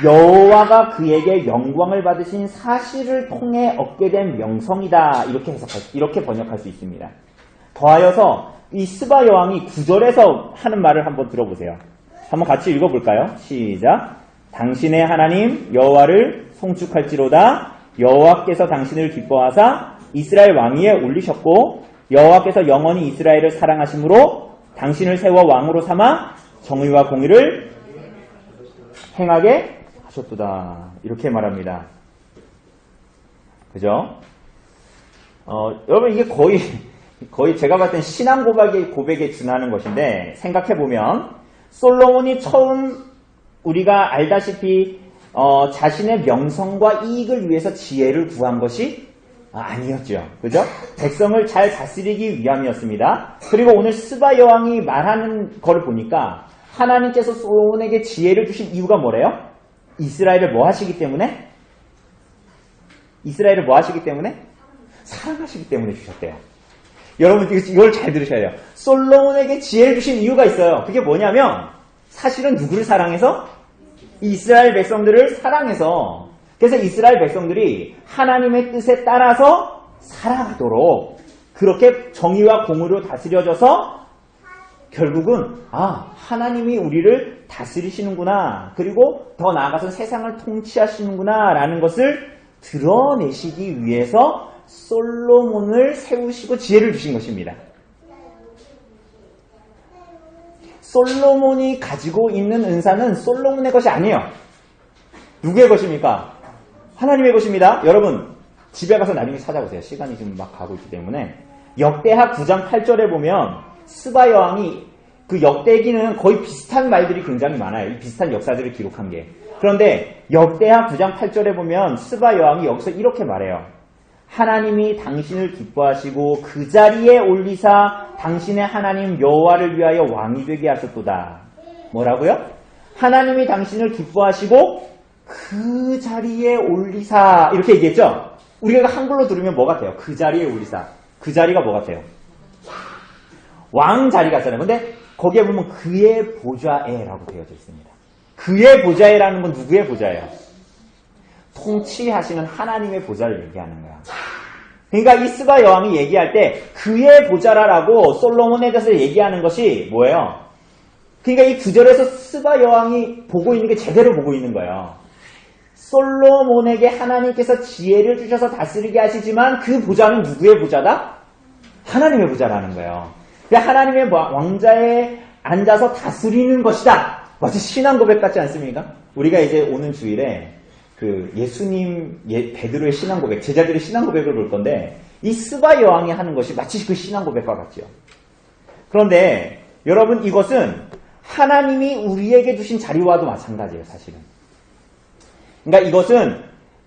여호와가 그에게 영광을 받으신 사실을 통해 얻게 된 명성이다, 이렇게 번역할 수 있습니다. 더하여서 이 스바 여왕이 9절에서 하는 말을 한번 들어보세요. 한번 같이 읽어볼까요? 시작. 당신의 하나님 여호와를 송축할지로다. 여호와께서 당신을 기뻐하사 이스라엘 왕위에 올리셨고 여호와께서 영원히 이스라엘을 사랑하심으로 당신을 세워 왕으로 삼아 정의와 공의를 행하게 하셨도다. 이렇게 말합니다. 그죠? 여러분 이게 거의 제가 봤을 땐 신앙 고백에 준하는 것인데, 생각해보면 솔로몬이 처음 우리가 알다시피 자신의 명성과 이익을 위해서 지혜를 구한 것이 아니었죠. 그죠? 백성을 잘 다스리기 위함이었습니다. 그리고 오늘 스바 여왕이 말하는 거를 보니까 하나님께서 솔로몬에게 지혜를 주신 이유가 뭐래요? 이스라엘을 뭐 하시기 때문에? 이스라엘을 뭐 하시기 때문에? 사랑하시기 때문에 주셨대요. 여러분 이걸 잘 들으셔야 돼요. 솔로몬에게 지혜를 주신 이유가 있어요. 그게 뭐냐면 사실은 누구를 사랑해서? 이스라엘 백성들을 사랑해서. 그래서 이스라엘 백성들이 하나님의 뜻에 따라서 살아가도록 그렇게 정의와 공의로 다스려져서 결국은 하나님이 우리를 다스리시는구나. 그리고 더 나아가서 세상을 통치하시는구나 라는 것을 드러내시기 위해서 솔로몬을 세우시고 지혜를 주신 것입니다. 솔로몬이 가지고 있는 은사는 솔로몬의 것이 아니에요. 누구의 것입니까? 하나님의 것입니다. 여러분 집에 가서 나중에 찾아보세요. 시간이 지금 막 가고 있기 때문에 역대하 9장 8절에 보면 스바 여왕이 그 역대기는 거의 비슷한 말들이 굉장히 많아요. 이 비슷한 역사들을 기록한 게. 그런데 역대하 9장 8절에 보면 스바 여왕이 여기서 이렇게 말해요. 하나님이 당신을 기뻐하시고 그 자리에 올리사 당신의 하나님 여호와를 위하여 왕이 되게 하셨도다. 뭐라고요? 하나님이 당신을 기뻐하시고 그 자리에 올리사 이렇게 얘기했죠? 우리가 한글로 들으면 뭐 같아요? 그 자리에 올리사. 그 자리가 뭐 같아요? 왕 자리 같잖아요. 근데 거기에 보면 그의 보좌에라고 되어져 있습니다. 그의 보좌에라는 건 누구의 보좌예요? 통치하시는 하나님의 보좌를 얘기하는 거야. 그러니까 이 스바 여왕이 얘기할 때 그의 보좌라라고 솔로몬에 대해서 얘기하는 것이 뭐예요? 그러니까 이 구절에서 스바 여왕이 보고 있는 게 제대로 보고 있는 거예요. 솔로몬에게 하나님께서 지혜를 주셔서 다스리게 하시지만 그 보좌는 누구의 보좌다? 하나님의 보좌라는 거예요. 하나님의 왕자에 앉아서 다스리는 것이다. 마치 신앙 고백 같지 않습니까? 우리가 이제 오는 주일에 그 예수님, 베드로의 신앙 고백, 제자들의 신앙 고백을 볼 건데 이 스바 여왕이 하는 것이 마치 그 신앙 고백과 같죠. 그런데 여러분 이것은 하나님이 우리에게 주신 자리와도 마찬가지예요, 사실은. 그러니까 이것은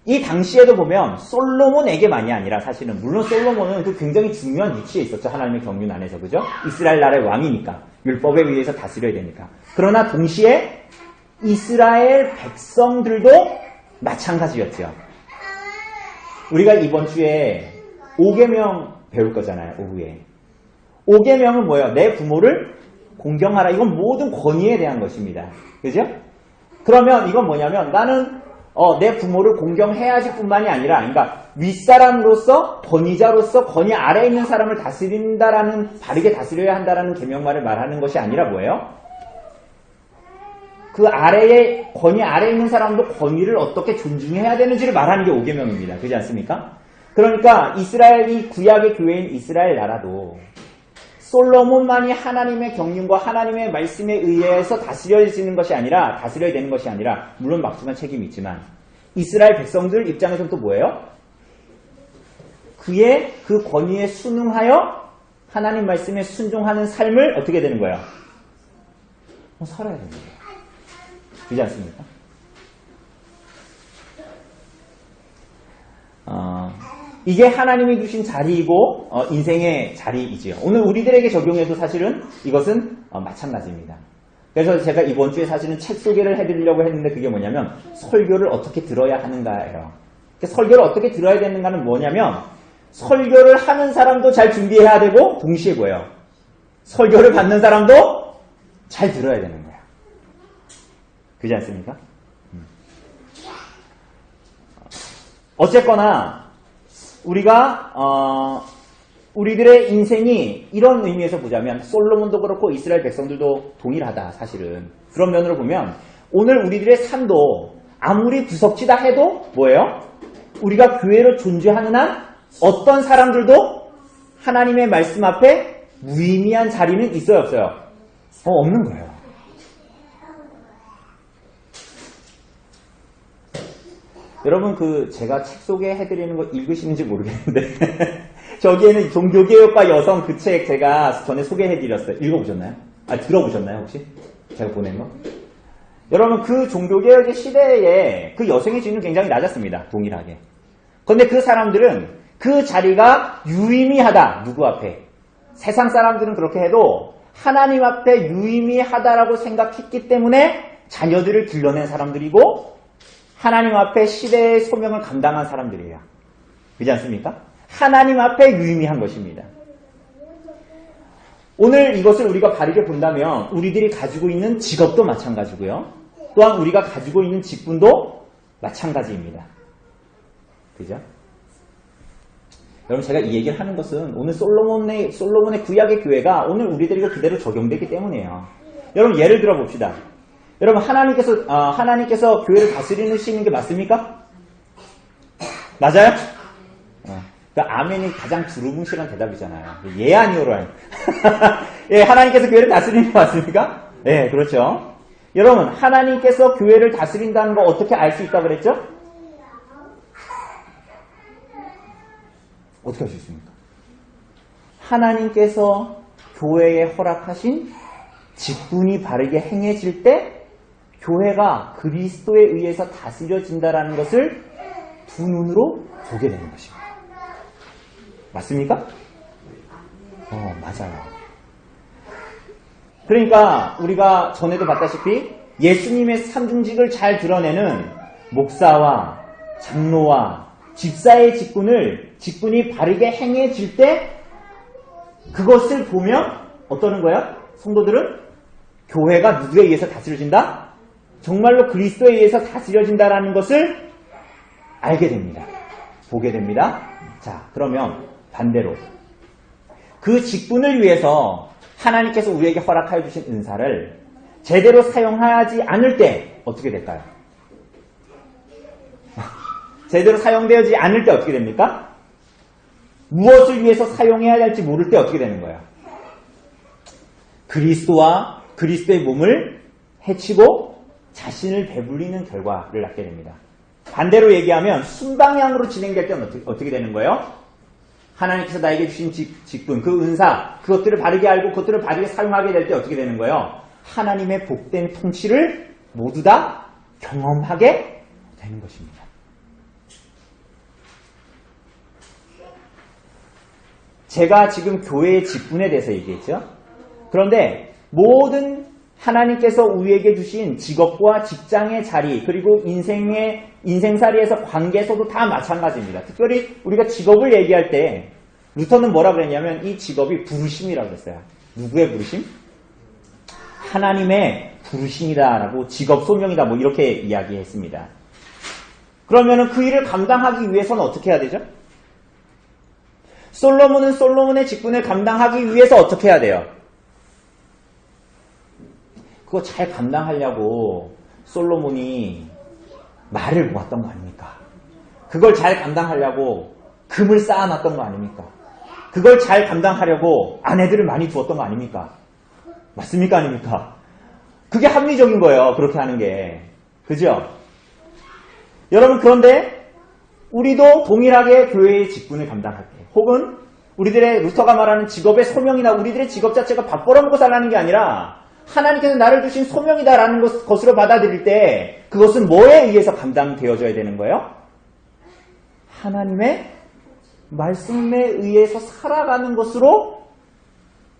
이 당시에도 보면 솔로몬에게만이 아니라 사실은 물론 솔로몬은 그 굉장히 중요한 위치에 있었죠. 하나님의 경륜 안에서. 그죠? 이스라엘 나라의 왕이니까. 율법에 의해서 다스려야 되니까. 그러나 동시에 이스라엘 백성들도 마찬가지였죠. 우리가 이번 주에 5계명 배울 거잖아요. 오후에. 5계명은 뭐예요? 내 부모를 공경하라. 이건 모든 권위에 대한 것입니다. 그죠? 그러면 이건 뭐냐면 나는 내 부모를 공경해야지 뿐만이 아니라, 그러니까 윗사람으로서, 권위자로서 권위 아래에 있는 사람을 다스린다라는, 바르게 다스려야 한다라는 계명만을 말하는 것이 아니라 뭐예요? 그 아래에, 권위 아래에 있는 사람도 권위를 어떻게 존중해야 되는지를 말하는 게 5계명입니다. 그렇지 않습니까? 그러니까 이 구약의 교회인 이스라엘 나라도 솔로몬만이 하나님의 경륜과 하나님의 말씀에 의해서 다스려야 되는 것이 아니라 물론 막중한 책임이 있지만 이스라엘 백성들 입장에서는 또 뭐예요? 그의 그 권위에 순응하여 하나님 말씀에 순종하는 삶을 어떻게 되는 거예요? 살아야 되는 거예요. 그렇지 않습니까? 이게 하나님이 주신 자리이고 인생의 자리이지요. 오늘 우리들에게 적용해도 사실은 이것은 마찬가지입니다. 그래서 제가 이번 주에 사실은 책 소개를 해드리려고 했는데 그게 뭐냐면 설교를 어떻게 들어야 하는가예요. 설교를 어떻게 들어야 되는가는 뭐냐면 설교를 하는 사람도 잘 준비해야 되고 동시에 뭐예요? 설교를 받는 사람도 잘 들어야 되는 거예요. 그렇지 않습니까? 어쨌거나 우리가 우리들의 인생이 이런 의미에서 보자면 솔로몬도 그렇고 이스라엘 백성들도 동일하다. 사실은 그런 면으로 보면 오늘 우리들의 삶도 아무리 구석지다 해도 뭐예요? 우리가 교회로 존재하는 한 어떤 사람들도 하나님의 말씀 앞에 무의미한 자리는 있어요, 없어요? 없는 거예요. 여러분 제가 책 소개해드리는 거 읽으시는지 모르겠는데 저기에는 종교개혁과 여성 그 책 제가 전에 소개해드렸어요. 읽어보셨나요? 들어보셨나요 혹시? 제가 보낸 거? 여러분 그 종교개혁의 시대에 그 여성의 지위는 굉장히 낮았습니다. 동일하게. 그런데 그 사람들은 그 자리가 유의미하다. 누구 앞에? 세상 사람들은 그렇게 해도 하나님 앞에 유의미하다라고 생각했기 때문에 자녀들을 길러낸 사람들이고 하나님 앞에 시대의 소명을 감당한 사람들이에요. 그렇지 않습니까? 하나님 앞에 유의미한 것입니다. 오늘 이것을 우리가 바르게 본다면 우리들이 가지고 있는 직업도 마찬가지고요. 또한 우리가 가지고 있는 직분도 마찬가지입니다. 그죠? 여러분 제가 이 얘기를 하는 것은 오늘 솔로몬의 구약의 교회가 오늘 우리들에게 그대로 적용되기 때문이에요. 여러분 예를 들어 봅시다. 여러분 하나님께서 교회를 다스리시는 게 맞습니까? 맞아요? 그러니까 아멘이 가장 두루뭉실한 대답이잖아요. 예 아니오로 하는. 예, 하나님께서 교회를 다스리는 게 맞습니까? 예, 그렇죠. 여러분 하나님께서 교회를 다스린다는 거 어떻게 알 수 있다고 그랬죠? 어떻게 할 수 있습니까? 하나님께서 교회에 허락하신 직분이 바르게 행해질 때 교회가 그리스도에 의해서 다스려진다라는 것을 두 눈으로 보게 되는 것입니다. 맞습니까? 맞아요. 그러니까 우리가 전에도 봤다시피 예수님의 산중직을 잘 드러내는 목사와 장로와 집사의 직분이 바르게 행해질 때 그것을 보면 어떠는 거야? 성도들은 교회가 누구에 의해서 다스려진다? 정말로 그리스도에 의해서 다스려진다라는 것을 알게 됩니다. 보게 됩니다. 자, 그러면 반대로 그 직분을 위해서 하나님께서 우리에게 허락하여 주신 은사를 제대로 사용하지 않을 때 어떻게 될까요? 제대로 사용되어지지 않을 때 어떻게 됩니까? 무엇을 위해서 사용해야 할지 모를 때 어떻게 되는 거예요? 그리스도와 그리스도의 몸을 해치고 자신을 배불리는 결과를 낳게 됩니다. 반대로 얘기하면 순방향으로 진행될 때는 어떻게 되는 거예요? 하나님께서 나에게 주신 직분, 그 은사, 그것들을 바르게 알고 그것들을 바르게 사용하게 될 때 어떻게 되는 거예요? 하나님의 복된 통치를 모두 다 경험하게 되는 것입니다. 제가 지금 교회의 직분에 대해서 얘기했죠. 그런데 모든 하나님께서 우리에게 주신 직업과 직장의 자리 그리고 인생살이에서 관계에서도 다 마찬가지입니다. 특별히 우리가 직업을 얘기할 때 루터는 뭐라 그랬냐면 이 직업이 부르심이라고 했어요. 누구의 부르심? 하나님의 부르심이다라고 직업 소명이다 뭐 이렇게 이야기했습니다. 그러면은 그 일을 감당하기 위해서는 어떻게 해야 되죠? 솔로몬은 솔로몬의 직분을 감당하기 위해서 어떻게 해야 돼요? 그거 잘 감당하려고 솔로몬이 말을 모았던 거 아닙니까? 그걸 잘 감당하려고 금을 쌓아놨던 거 아닙니까? 그걸 잘 감당하려고 아내들을 많이 두었던 거 아닙니까? 맞습니까? 아닙니까? 그게 합리적인 거예요. 그렇게 하는 게. 그죠? 여러분 그런데 우리도 동일하게 교회의 직분을 감당할 때 혹은 우리들의 루터가 말하는 직업의 소명이나 우리들의 직업 자체가 밥 벌어먹고 살라는 게 아니라 하나님께서 나를 주신 소명이다라는 것으로 받아들일 때 그것은 뭐에 의해서 감당되어져야 되는 거예요? 하나님의 말씀에 의해서 살아가는 것으로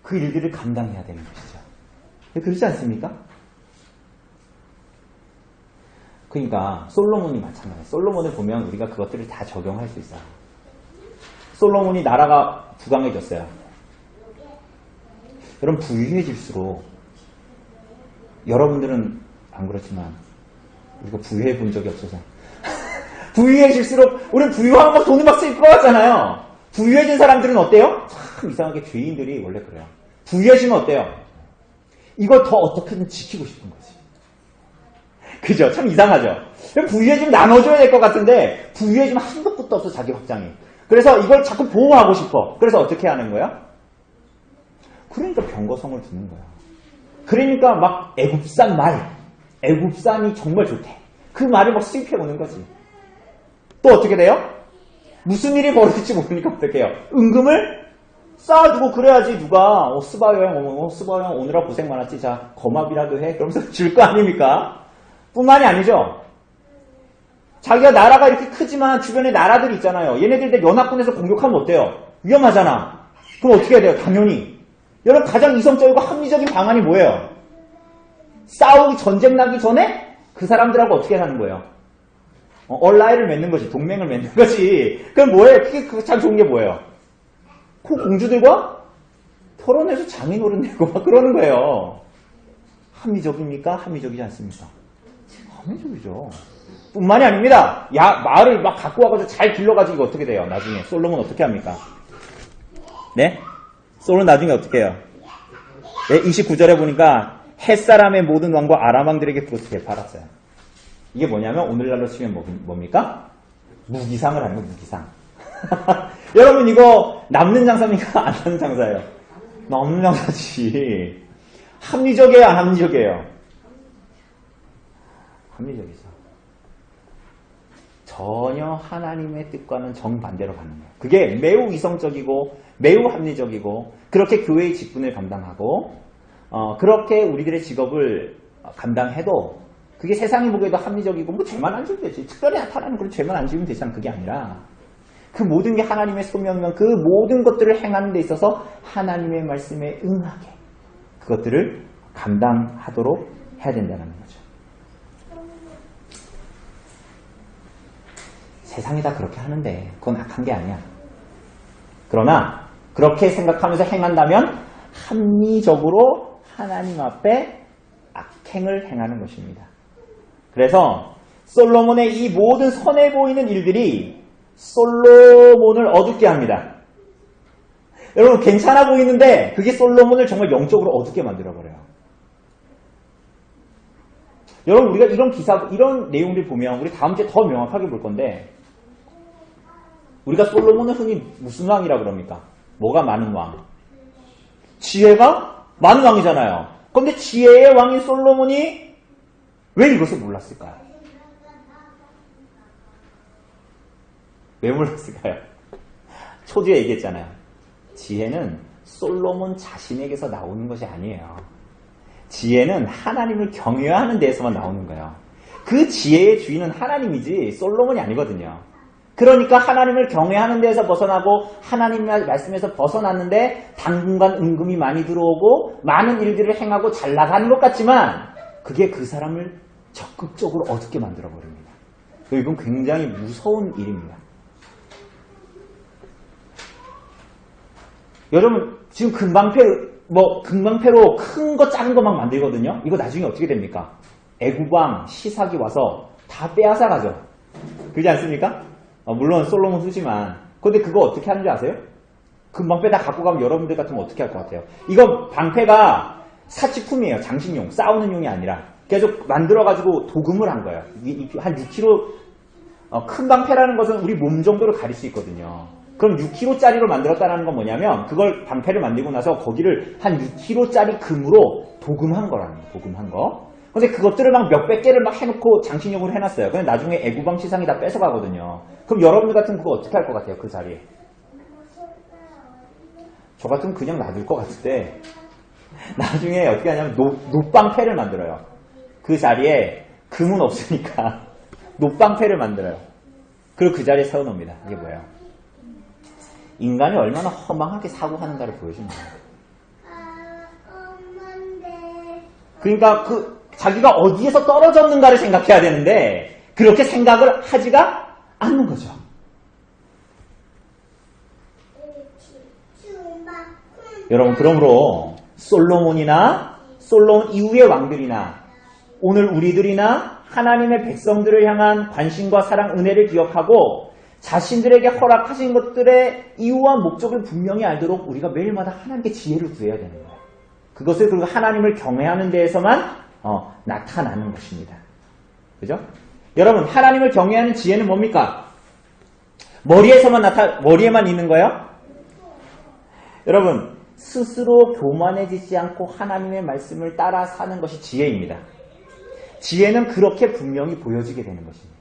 그 일들을 감당해야 되는 것이죠. 그렇지 않습니까? 그러니까 솔로몬이 마찬가지예요. 솔로몬을 보면 우리가 그것들을 다 적용할 수 있어요. 솔로몬이 나라가 부강해졌어요. 여러분 부유해질수록 여러분들은 안 그렇지만 우리가 부유해 본 적이 없어서 부유해질수록 우리는 부유하면 막 돈을 막 쓸 것 같잖아요. 부유해진 사람들은 어때요? 참 이상하게 죄인들이 원래 그래요. 부유해지면 어때요? 이걸 더 어떻게든 지키고 싶은 거지. 그죠? 참 이상하죠? 부유해지면 나눠줘야 될 것 같은데 부유해지면 한도 끝도 없어 자기 확장이. 그래서 이걸 자꾸 보호하고 싶어. 그래서 어떻게 하는 거야? 그러니까 병거성을 두는 거야. 그러니까 막 애굽산이 정말 좋대. 그 말을 막 수입해 오는 거지. 또 어떻게 돼요? 무슨 일이 벌어질지 모르니까 어떻게 해요? 은금을 쌓아두고 그래야지 누가 스바 여행 오느라 고생 많았지. 자 거마비라도 해. 그러면서 줄 거 아닙니까? 뿐만이 아니죠. 자기가 나라가 이렇게 크지만 주변에 나라들이 있잖아요. 얘네들 연합군에서 공격하면 어때요? 위험하잖아. 그럼 어떻게 해야 돼요? 당연히. 여러분 가장 이성적이고 합리적인 방안이 뭐예요? 싸우기 전쟁 나기 전에 그 사람들하고 어떻게 하는 거예요? 얼라이를 맺는 거지. 동맹을 맺는 거지. 그럼 뭐예요? 그게 참 좋은 게 뭐예요? 그 공주들과 토론해서 장인어른 내고 막 그러는 거예요. 합리적입니까? 합리적이지 않습니까? 합리적이죠. 뿐만이 아닙니다. 마을을 막 갖고 와가지고 잘 길러가지고 이거 어떻게 돼요? 나중에 솔로몬 어떻게 합니까? 네? 솔로몬 나중에 어떻게 해요? 네, 29절에 보니까 햇사람의 모든 왕과 아람 왕들에게 그것을 팔았어요. 이게 뭐냐면 오늘날로 치면 뭡니까? 무기상을 하는 거예요. 무기상. 여러분 이거 남는 장사입니까? 안 남는 장사예요? 남는 장사지. 합리적이에요? 안 합리적이에요? 합리적이죠. 전혀 하나님의 뜻과는 정반대로 가는 거예요. 그게 매우 이성적이고 매우 합리적이고 그렇게 교회의 직분을 감당하고 그렇게 우리들의 직업을 감당해도 그게 세상이 보기에도 합리적이고 뭐 죄만 안 지면 되지. 특별히 나타나는 그런 죄만 안 지면 되지. 그게 아니라 그 모든 게 하나님의 소명이면 그 모든 것들을 행하는 데 있어서 하나님의 말씀에 응하게 그것들을 감당하도록 해야 된다는 거죠. 세상이 다 그렇게 하는데 그건 악한 게 아니야. 그러나 그렇게 생각하면서 행한다면 합리적으로 하나님 앞에 악행을 행하는 것입니다. 그래서 솔로몬의 이 모든 선해 보이는 일들이 솔로몬을 어둡게 합니다. 여러분 괜찮아 보이는데 그게 솔로몬을 정말 영적으로 어둡게 만들어버려요. 여러분 우리가 이런 내용들 보면 우리 다음 주에 더 명확하게 볼 건데 우리가 솔로몬은 흔히 무슨 왕이라 그럽니까? 뭐가 많은 왕? 지혜가 많은 왕이잖아요. 그런데 지혜의 왕인 솔로몬이 왜 이것을 몰랐을까요? 왜 몰랐을까요? 초두에 얘기했잖아요. 지혜는 솔로몬 자신에게서 나오는 것이 아니에요. 지혜는 하나님을 경외하는 데에서만 나오는 거예요. 그 지혜의 주인은 하나님이지 솔로몬이 아니거든요. 그러니까 하나님을 경외하는 데에서 벗어나고 하나님의 말씀에서 벗어났는데 당분간 은금이 많이 들어오고 많은 일들을 행하고 잘 나가는 것 같지만 그게 그 사람을 적극적으로 어둡게 만들어버립니다. 이건 굉장히 무서운 일입니다. 여러분 지금 금방패로 큰 거 작은 거 막 만들거든요. 이거 나중에 어떻게 됩니까? 애구방 시삭이 와서 다 빼앗아 가죠. 그렇지 않습니까? 물론 솔로몬 쓰지만 근데 그거 어떻게 하는 줄 아세요? 금방패 다 갖고 가면 여러분들 같으면 어떻게 할 것 같아요? 이거 방패가 사치품이에요. 장식용, 싸우는 용이 아니라 계속 만들어가지고 도금을 한 거예요. 한 6kg 큰 방패라는 것은 우리 몸 정도를 가릴 수 있거든요. 그럼 6kg짜리로 만들었다는 건 뭐냐면 그걸 방패를 만들고 나서 거기를 한 6kg짜리 금으로 도금한 거라는 거예요. 도금한 거. 근데 그것들을 막 몇백 개를 막 해놓고 장식용으로 해놨어요. 근데 나중에 애구방 시상이 다 뺏어가거든요. 그럼 여러분들 같으면 그거 어떻게 할 것 같아요? 그 자리에. 저 같으면 그냥 놔둘 것 같은데 나중에 어떻게 하냐면 놋방패를 만들어요. 그 자리에 금은 없으니까 놋방패를 만들어요. 그리고 그 자리에 세워놓습니다. 이게 뭐예요? 인간이 얼마나 허망하게 사고하는가를 보여주는 거예요. 그러니까 자기가 어디에서 떨어졌는가를 생각해야 되는데 그렇게 생각을 하지가 않는 거죠. 여러분 그러므로 솔로몬이나 솔로몬 이후의 왕들이나 오늘 우리들이나 하나님의 백성들을 향한 관심과 사랑, 은혜를 기억하고 자신들에게 허락하신 것들의 이유와 목적을 분명히 알도록 우리가 매일마다 하나님께 지혜를 구해야 되는 거예요. 그것을 그리고 하나님을 경외하는 데에서만 나타나는 것입니다. 그죠? 여러분 하나님을 경외하는 지혜는 뭡니까? 머리에만 있는 거예요? 여러분 스스로 교만해지지 않고 하나님의 말씀을 따라 사는 것이 지혜입니다. 지혜는 그렇게 분명히 보여지게 되는 것입니다.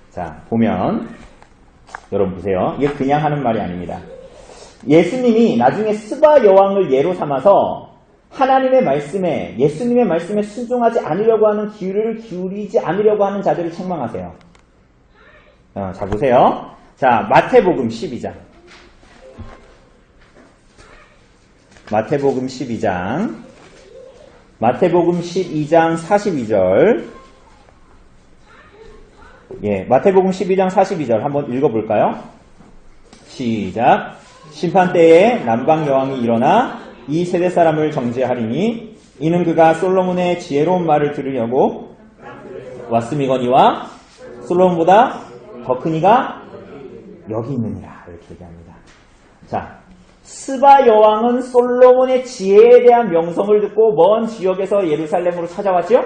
자, 보면 여러분 보세요. 이게 그냥 하는 말이 아닙니다. 예수님이 나중에 스바 여왕을 예로 삼아서 하나님의 말씀에, 예수님의 말씀에 순종하지 않으려고 하는 귀를 기울이지 않으려고 하는 자들을 책망하세요. 자, 보세요. 자, 마태복음 12장. 마태복음 12장. 마태복음 12장 42절. 예, 마태복음 12장 42절 한번 읽어볼까요? 시작. 심판 때에 남방 여왕이 일어나 이 세대 사람을 정죄하리니 이는 그가 솔로몬의 지혜로운 말을 들으려고 왔음이거니와 솔로몬보다 더 큰 이가 여기 있느니라. 이렇게 얘기합니다. 자, 스바 여왕은 솔로몬의 지혜에 대한 명성을 듣고 먼 지역에서 예루살렘으로 찾아왔죠.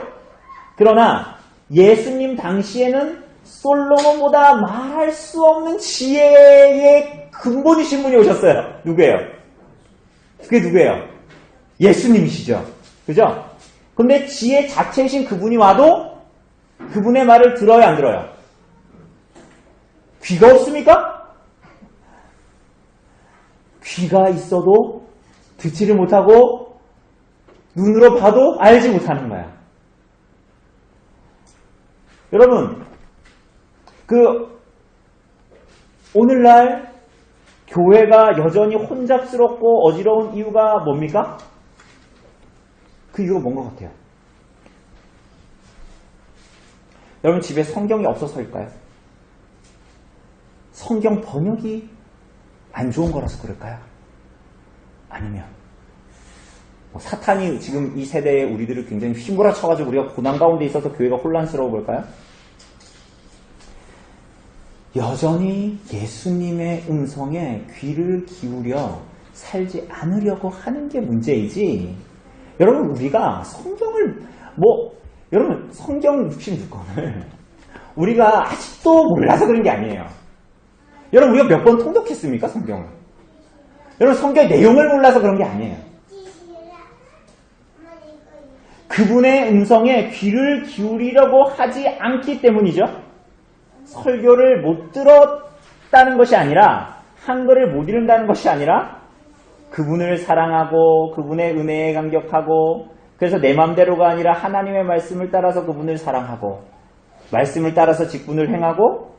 그러나 예수님 당시에는 솔로몬보다 말할 수 없는 지혜의 근본이신 분이 오셨어요. 누구예요? 그게 누구예요? 예수님이시죠. 그죠? 근데 지혜 자체이신 그분이 와도 그분의 말을 들어요, 안 들어요? 귀가 없습니까? 귀가 있어도 듣지를 못하고 눈으로 봐도 알지 못하는 거야. 여러분, 오늘날 교회가 여전히 혼잡스럽고 어지러운 이유가 뭡니까? 그 이유가 뭔 것 같아요? 여러분 집에 성경이 없어서일까요? 성경 번역이 안 좋은 거라서 그럴까요? 아니면 사탄이 지금 이 세대에 우리들을 굉장히 휘몰아쳐가지고 우리가 고난 가운데 있어서 교회가 혼란스러워 볼까요? 여전히 예수님의 음성에 귀를 기울여 살지 않으려고 하는 게 문제이지. 여러분 우리가 성경을 여러분 성경 66권을 우리가 아직도 몰라서 그런 게 아니에요. 여러분 우리가 몇 번 통독했습니까? 성경을. 여러분 성경의 내용을 몰라서 그런 게 아니에요. 그분의 음성에 귀를 기울이려고 하지 않기 때문이죠. 설교를 못 들었다는 것이 아니라, 한글을 못 읽는다는 것이 아니라 그분을 사랑하고 그분의 은혜에 감격하고, 그래서 내 맘대로가 아니라 하나님의 말씀을 따라서 그분을 사랑하고 말씀을 따라서 직분을 행하고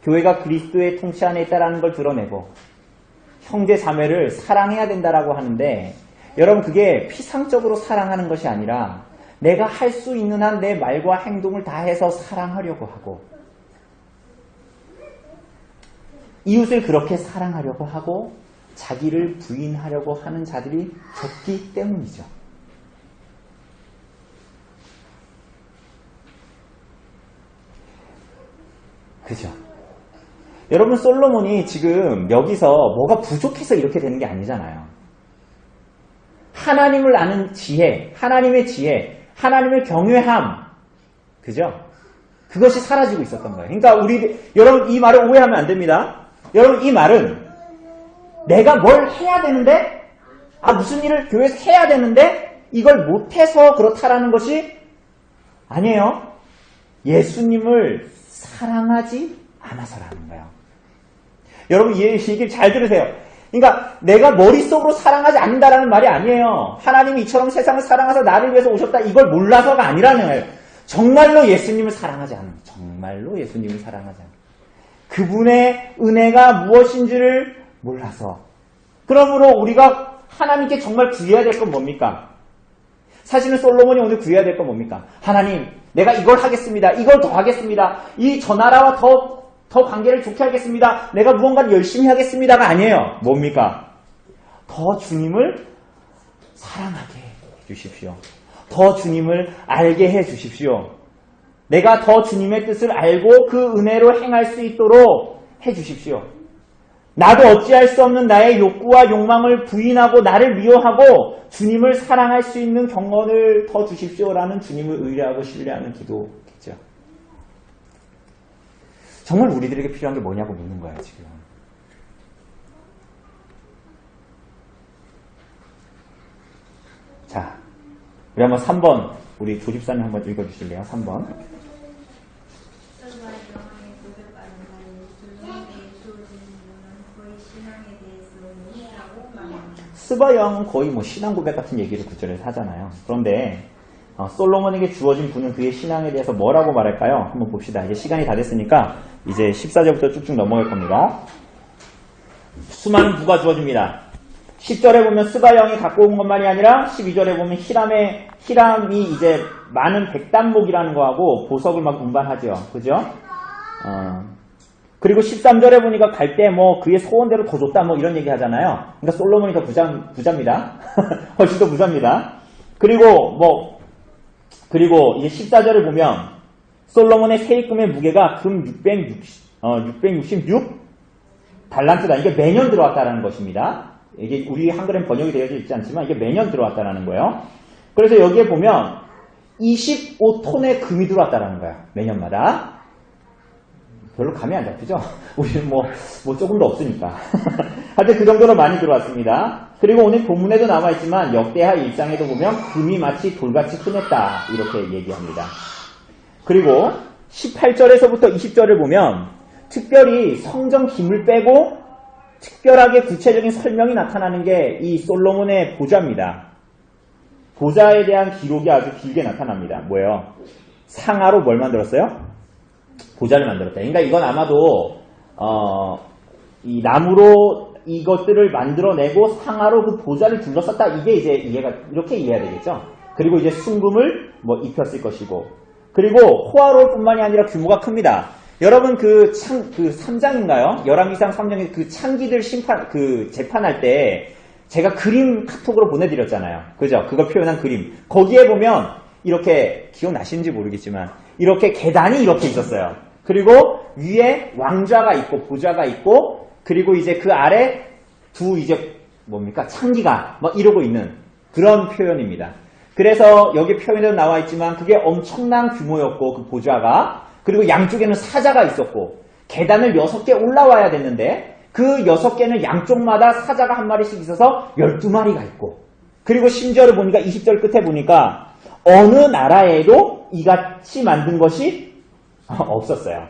교회가 그리스도의 통치 안에 있다는 걸 드러내고 형제 자매를 사랑해야 된다라고 하는데, 여러분 그게 피상적으로 사랑하는 것이 아니라 내가 할 수 있는 한 내 말과 행동을 다해서 사랑하려고 하고, 이웃을 그렇게 사랑하려고 하고 자기를 부인하려고 하는 자들이 적기 때문이죠. 그죠? 여러분 솔로몬이 지금 여기서 뭐가 부족해서 이렇게 되는 게 아니잖아요. 하나님을 아는 지혜, 하나님의 지혜, 하나님을 경외함, 그죠? 그것이 사라지고 있었던 거예요. 그러니까 여러분 이 말을 오해하면 안 됩니다. 여러분 이 말은 내가 뭘 해야 되는데, 무슨 일을 교회에서 해야 되는데 이걸 못해서 그렇다라는 것이 아니에요. 예수님을 사랑하지 않아서라는 거예요. 여러분 이 얘기를 잘 들으세요. 그러니까 내가 머릿속으로 사랑하지 않는다라는 말이 아니에요. 하나님이 이처럼 세상을 사랑하셔서 나를 위해서 오셨다, 이걸 몰라서가 아니라는 거예요. 정말로 예수님을 사랑하지 않는, 정말로 예수님을 사랑하지 않는, 그분의 은혜가 무엇인지를 몰라서. 그러므로 우리가 하나님께 정말 구해야 될 건 뭡니까? 사실은 솔로몬이 오늘 구해야 될 건 뭡니까? 하나님, 내가 이걸 하겠습니다. 이걸 더 하겠습니다. 이 저 나라와 더 관계를 좋게 하겠습니다. 내가 무언가를 열심히 하겠습니다가 아니에요. 뭡니까? 더 주님을 사랑하게 해주십시오. 더 주님을 알게 해주십시오. 내가 더 주님의 뜻을 알고 그 은혜로 행할 수 있도록 해주십시오. 나도 어찌할 수 없는 나의 욕구와 욕망을 부인하고 나를 미워하고 주님을 사랑할 수 있는 경건을 더 주십시오라는 주님을 의뢰하고 신뢰하는 기도겠죠. 정말 우리들에게 필요한 게 뭐냐고 묻는 거예요, 지금. 자, 우리 한번 3번, 우리 조집사님 한번 읽어주실래요? 3번. 스바 여왕은 거의 뭐 신앙 고백 같은 얘기를 구절에서 하잖아요. 그런데 솔로몬에게 주어진 부는 그의 신앙에 대해서 뭐라고 말할까요? 한번 봅시다. 이제 시간이 다 됐으니까 이제 14절부터 쭉쭉 넘어갈 겁니다. 수많은 부가 주어집니다. 10절에 보면 스바 여왕이 갖고 온 것만이 아니라 12절에 보면 히람이 이제 많은 백단목이라는 거하고 보석을 막 운반하죠. 그죠? 그리고 13절에 보니까 갈 때 뭐 그의 소원대로 더 줬다 뭐 이런 얘기 하잖아요. 그러니까 솔로몬이 더 부자입니다. 훨씬 더 부자입니다. 그리고 이제 14절을 보면 솔로몬의 세입금의 무게가 금 666 달란트다. 이게 매년 들어왔다라는 것입니다. 이게 우리 한글엔 번역이 되어져 있지 않지만 이게 매년 들어왔다라는 거예요. 그래서 여기에 보면 25톤의 금이 들어왔다라는 거야. 매년마다. 별로 감이 안 잡히죠? 우리는 뭐 조금도 없으니까. 하여튼 그 정도로 많이 들어왔습니다. 그리고 오늘 본문에도 나와 있지만 역대하 1장에도 보면 금이 마치 돌같이 흔했다. 이렇게 얘기합니다. 그리고 18절에서부터 20절을 보면 특별히 성전 기물 빼고 특별하게 구체적인 설명이 나타나는 게 이 솔로몬의 보좌입니다. 보좌에 대한 기록이 아주 길게 나타납니다. 뭐예요? 상아로 뭘 만들었어요? 보좌를 만들었다. 그러니까 이건 아마도 이 나무로 이것들을 만들어내고 상아로 그 보좌를 둘러쌌다. 이게 이제 이렇게 이해해야 되겠죠. 그리고 이제 순금을 뭐 입혔을 것이고, 그리고 호화로울뿐만이 아니라 규모가 큽니다. 여러분 그 3장인가요? 열왕기상 3장에 그 창기들 재판할 때 제가 그림 카톡으로 보내드렸잖아요. 그죠? 그걸 표현한 그림. 거기에 보면 이렇게 기억나시는지 모르겠지만 이렇게 계단이 이렇게 있었어요. 그리고 위에 왕좌가 있고 보좌가 있고, 그리고 이제 그 아래 창기가 막 이러고 있는 그런 표현입니다. 그래서 여기 표현에도 나와 있지만 그게 엄청난 규모였고 그 보좌가, 그리고 양쪽에는 사자가 있었고 계단을 6개 올라와야 됐는데 그 6개는 양쪽마다 사자가 한 마리씩 있어서 12마리가 있고, 그리고 심지어를 보니까 20절 끝에 보니까 어느 나라에도 이같이 만든 것이 없었어요.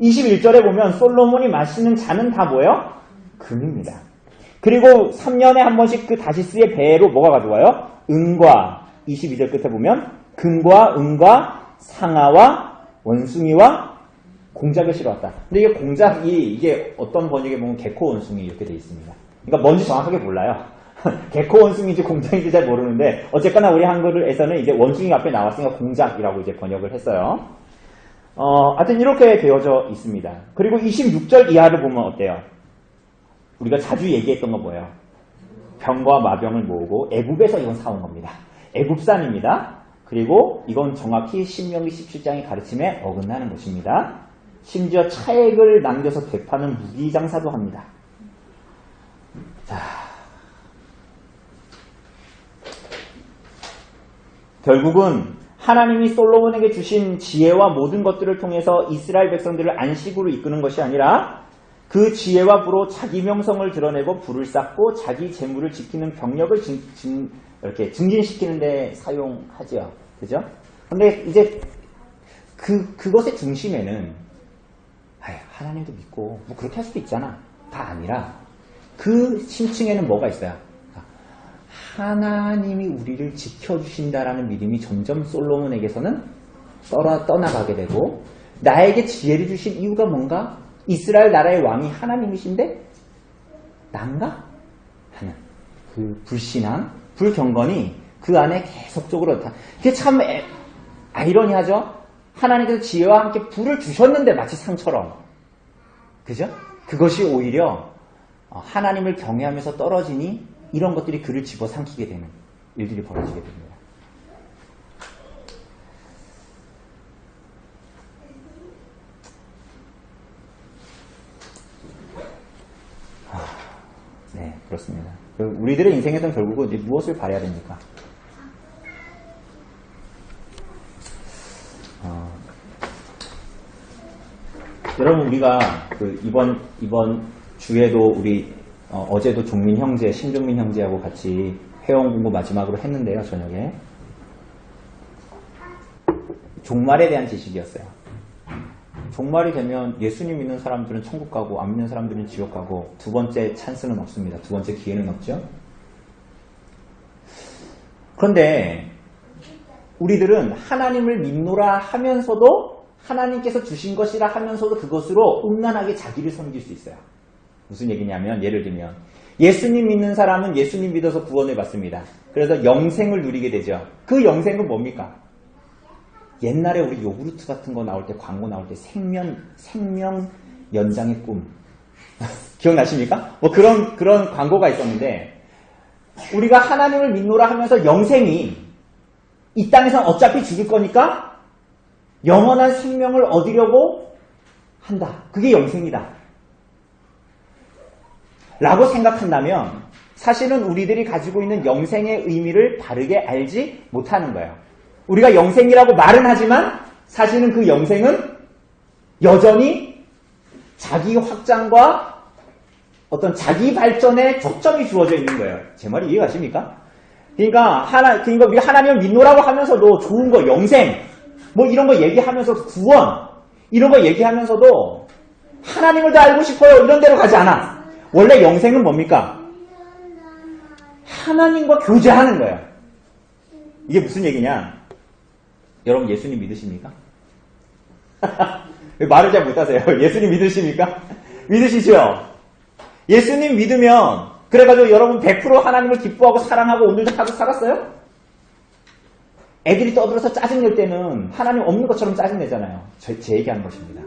21절에 보면 솔로몬이 마시는 잔은 다 뭐예요? 금입니다. 그리고 3년에 한 번씩 그 다시스의 배로 뭐가 가져와요? 은과, 22절 끝에 보면 금과 은과 상아와 원숭이와 공작을 실어왔다. 근데 이게 이게 어떤 번역에 보면 개코 원숭이 이렇게 되어 있습니다. 그러니까 뭔지 정확하게 몰라요. 개코 원숭이인지 공작인지 잘 모르는데 어쨌거나 우리 한글에서는 이제 원숭이가 앞에 나왔으니까 공작이라고 이제 번역을 했어요. 하여튼 이렇게 되어져 있습니다. 그리고 26절 이하를 보면 어때요? 우리가 자주 얘기했던 거 뭐예요? 병과 마병을 모으고 애굽에서 이건 사온 겁니다. 애굽산입니다. 그리고 이건 정확히 신명기 17장의 가르침에 어긋나는 것입니다. 심지어 차액을 남겨서 되파는 무기장사도 합니다. 자, 결국은 하나님이 솔로몬에게 주신 지혜와 모든 것들을 통해서 이스라엘 백성들을 안식으로 이끄는 것이 아니라 그 지혜와 부로 자기 명성을 드러내고 부를 쌓고 자기 재물을 지키는 병력을 이렇게 증진시키는 데 사용하죠. 그죠? 근데 이제 그것의 중심에는 하나님도 믿고 뭐 그렇게 할 수도 있잖아. 다 아니라 그 심층에는 뭐가 있어요? 하나님이 우리를 지켜주신다라는 믿음이 점점 솔로몬에게서는 떠나가게 되고, 나에게 지혜를 주신 이유가 뭔가? 이스라엘 나라의 왕이 하나님이신데 난가? 하는 그 불신앙, 불경건이 그 안에 계속적으로 이게 참 아이러니하죠? 하나님께서 지혜와 함께 불을 주셨는데 마치 상처럼, 그죠? 그것이 오히려 하나님을 경외하면서 떨어지니 이런 것들이 그를 집어삼키게 되는 일들이 벌어지게 됩니다. 네, 그렇습니다. 우리들의 인생에서는 결국은 이제 무엇을 바라야 됩니까? 여러분, 우리가 이번 주에도 어제도 종민 형제, 신종민 형제하고 같이 회원 공부 마지막으로 했는데요, 저녁에. 종말에 대한 지식이었어요. 종말이 되면 예수님 믿는 사람들은 천국 가고 안 믿는 사람들은 지옥 가고 두 번째 찬스는 없습니다. 두 번째 기회는 없죠. 그런데 우리들은 하나님을 믿노라 하면서도 하나님께서 주신 것이라 하면서도 그것으로 음란하게 자기를 섬길 수 있어요. 무슨 얘기냐면 예를 들면 예수님 믿는 사람은 예수님 믿어서 구원을 받습니다. 그래서 영생을 누리게 되죠. 그 영생은 뭡니까? 옛날에 우리 요구르트 같은 거 나올 때 광고 나올 때 생명 연장의 꿈 기억나십니까? 뭐 그런 광고가 있었는데 우리가 하나님을 믿노라 하면서 영생이 이 땅에서 어차피 죽을 거니까 영원한 생명을 얻으려고 한다. 그게 영생이다. 라고 생각한다면 사실은 우리들이 가지고 있는 영생의 의미를 바르게 알지 못하는 거예요. 우리가 영생이라고 말은 하지만 사실은 그 영생은 여전히 자기 확장과 어떤 자기 발전에 초점이 주어져 있는 거예요. 제 말이 이해가십니까? 그러니까 우리가 하나님을 믿노라고 하면서도 좋은 거, 영생, 뭐 이런 거 얘기하면서도 구원, 이런 거 얘기하면서도 하나님을 더 알고 싶어요. 이런 데로 가지 않아. 원래 영생은 뭡니까? 하나님과 교제하는 거예요. 이게 무슨 얘기냐? 여러분 예수님 믿으십니까? 말을 잘 못하세요. 예수님 믿으십니까? 믿으시죠? 예수님 믿으면 그래가지고 여러분 100% 하나님을 기뻐하고 사랑하고 오늘도 하고 살았어요? 애들이 떠들어서 짜증낼 때는 하나님 없는 것처럼 짜증내잖아요. 제 얘기하는 것입니다.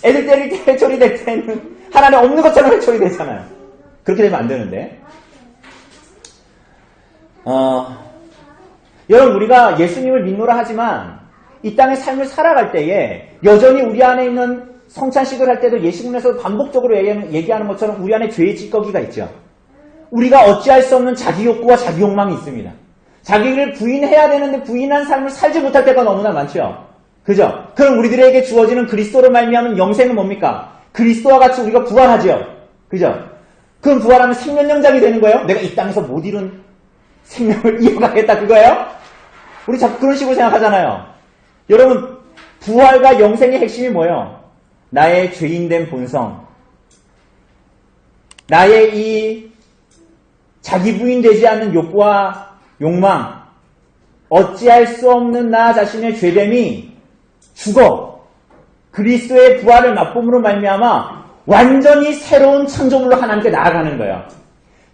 애들 때릴 때 회초리 될 때는 하나님 없는 것처럼 회초리 되잖아요. 그렇게 되면 안 되는데. 여러분 우리가 예수님을 믿노라 하지만 이 땅의 삶을 살아갈 때에 여전히 우리 안에 있는 성찬식을 할 때도 예수님에서 반복적으로 얘기하는 것처럼 우리 안에 죄의 찌꺼기가 있죠. 우리가 어찌할 수 없는 자기 욕구와 자기 욕망이 있습니다. 자기를 부인해야 되는데 부인한 삶을 살지 못할 때가 너무나 많죠. 그죠? 그럼 우리들에게 주어지는 그리스도로 말미암은 영생은 뭡니까? 그리스도와 같이 우리가 부활하죠. 그죠? 그럼 부활하면 생명연장이 되는 거예요? 내가 이 땅에서 못 이룬 생명을 이어가겠다 그거예요? 우리 자꾸 그런 식으로 생각하잖아요. 여러분 부활과 영생의 핵심이 뭐예요? 나의 죄인된 본성, 나의 이 자기 부인되지 않는 욕구와 욕망, 어찌할 수 없는 나 자신의 죄됨이 죽어 그리스도의 부활을 맛봄으로 말미암아 완전히 새로운 창조물로 하나님께 나아가는 거예요.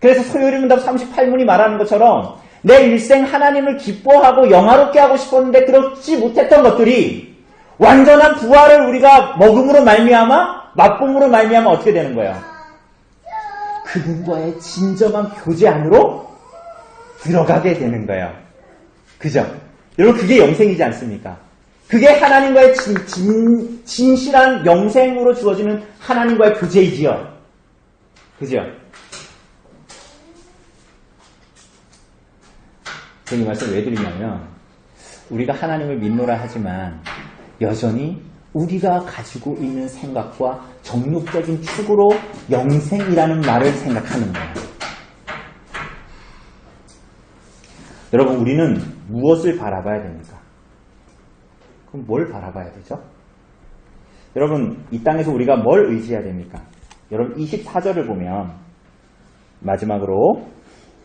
그래서 소요리 문답 38문이 말하는 것처럼 내 일생 하나님을 기뻐하고 영화롭게 하고 싶었는데 그렇지 못했던 것들이 완전한 부활을 우리가 먹음으로 말미암아 맛봄으로 말미암아 어떻게 되는 거예요? 그분과의 진정한 교제 안으로 들어가게 되는 거예요. 그죠? 여러분 그게 영생이지 않습니까? 그게 하나님과의 진실한 영생으로 주어지는 하나님과의 교제이지요. 그죠? 제가 이 말씀 왜 드리냐면 우리가 하나님을 믿노라 하지만 여전히 우리가 가지고 있는 생각과 정욕적인 축으로 영생이라는 말을 생각하는 거예요. 여러분 우리는 무엇을 바라봐야 됩니까? 그럼 뭘 바라봐야 되죠? 여러분 이 땅에서 우리가 뭘 의지해야 됩니까? 여러분 24절을 보면 마지막으로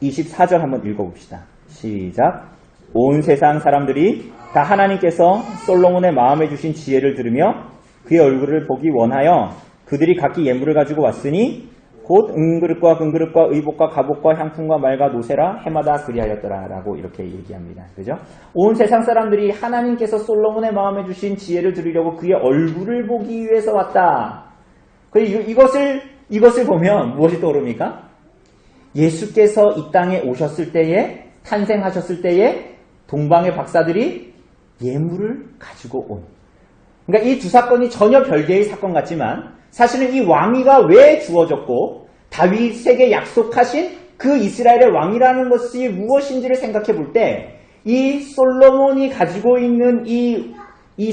24절 한번 읽어봅시다. 시작. 온 세상 사람들이 다 하나님께서 솔로몬의 마음에 주신 지혜를 들으며 그의 얼굴을 보기 원하여 그들이 각기 예물을 가지고 왔으니 곧 은그릇과 금그릇과 의복과 갑옷과 향품과 말과 노새라 해마다 그리하였더라 라고 이렇게 얘기합니다. 그죠? 온 세상 사람들이 하나님께서 솔로몬의 마음에 주신 지혜를 들으려고 그의 얼굴을 보기 위해서 왔다. 이것을 보면 무엇이 떠오릅니까? 예수께서 이 땅에 오셨을 때에 탄생하셨을 때에 동방의 박사들이 예물을 가지고 온. 그러니까 이 두 사건이 전혀 별개의 사건 같지만 사실은 이 왕위가 왜 주어졌고 다윗에게 약속하신 그 이스라엘의 왕이라는 것이 무엇인지를 생각해 볼 때 이 솔로몬이 가지고 있는 이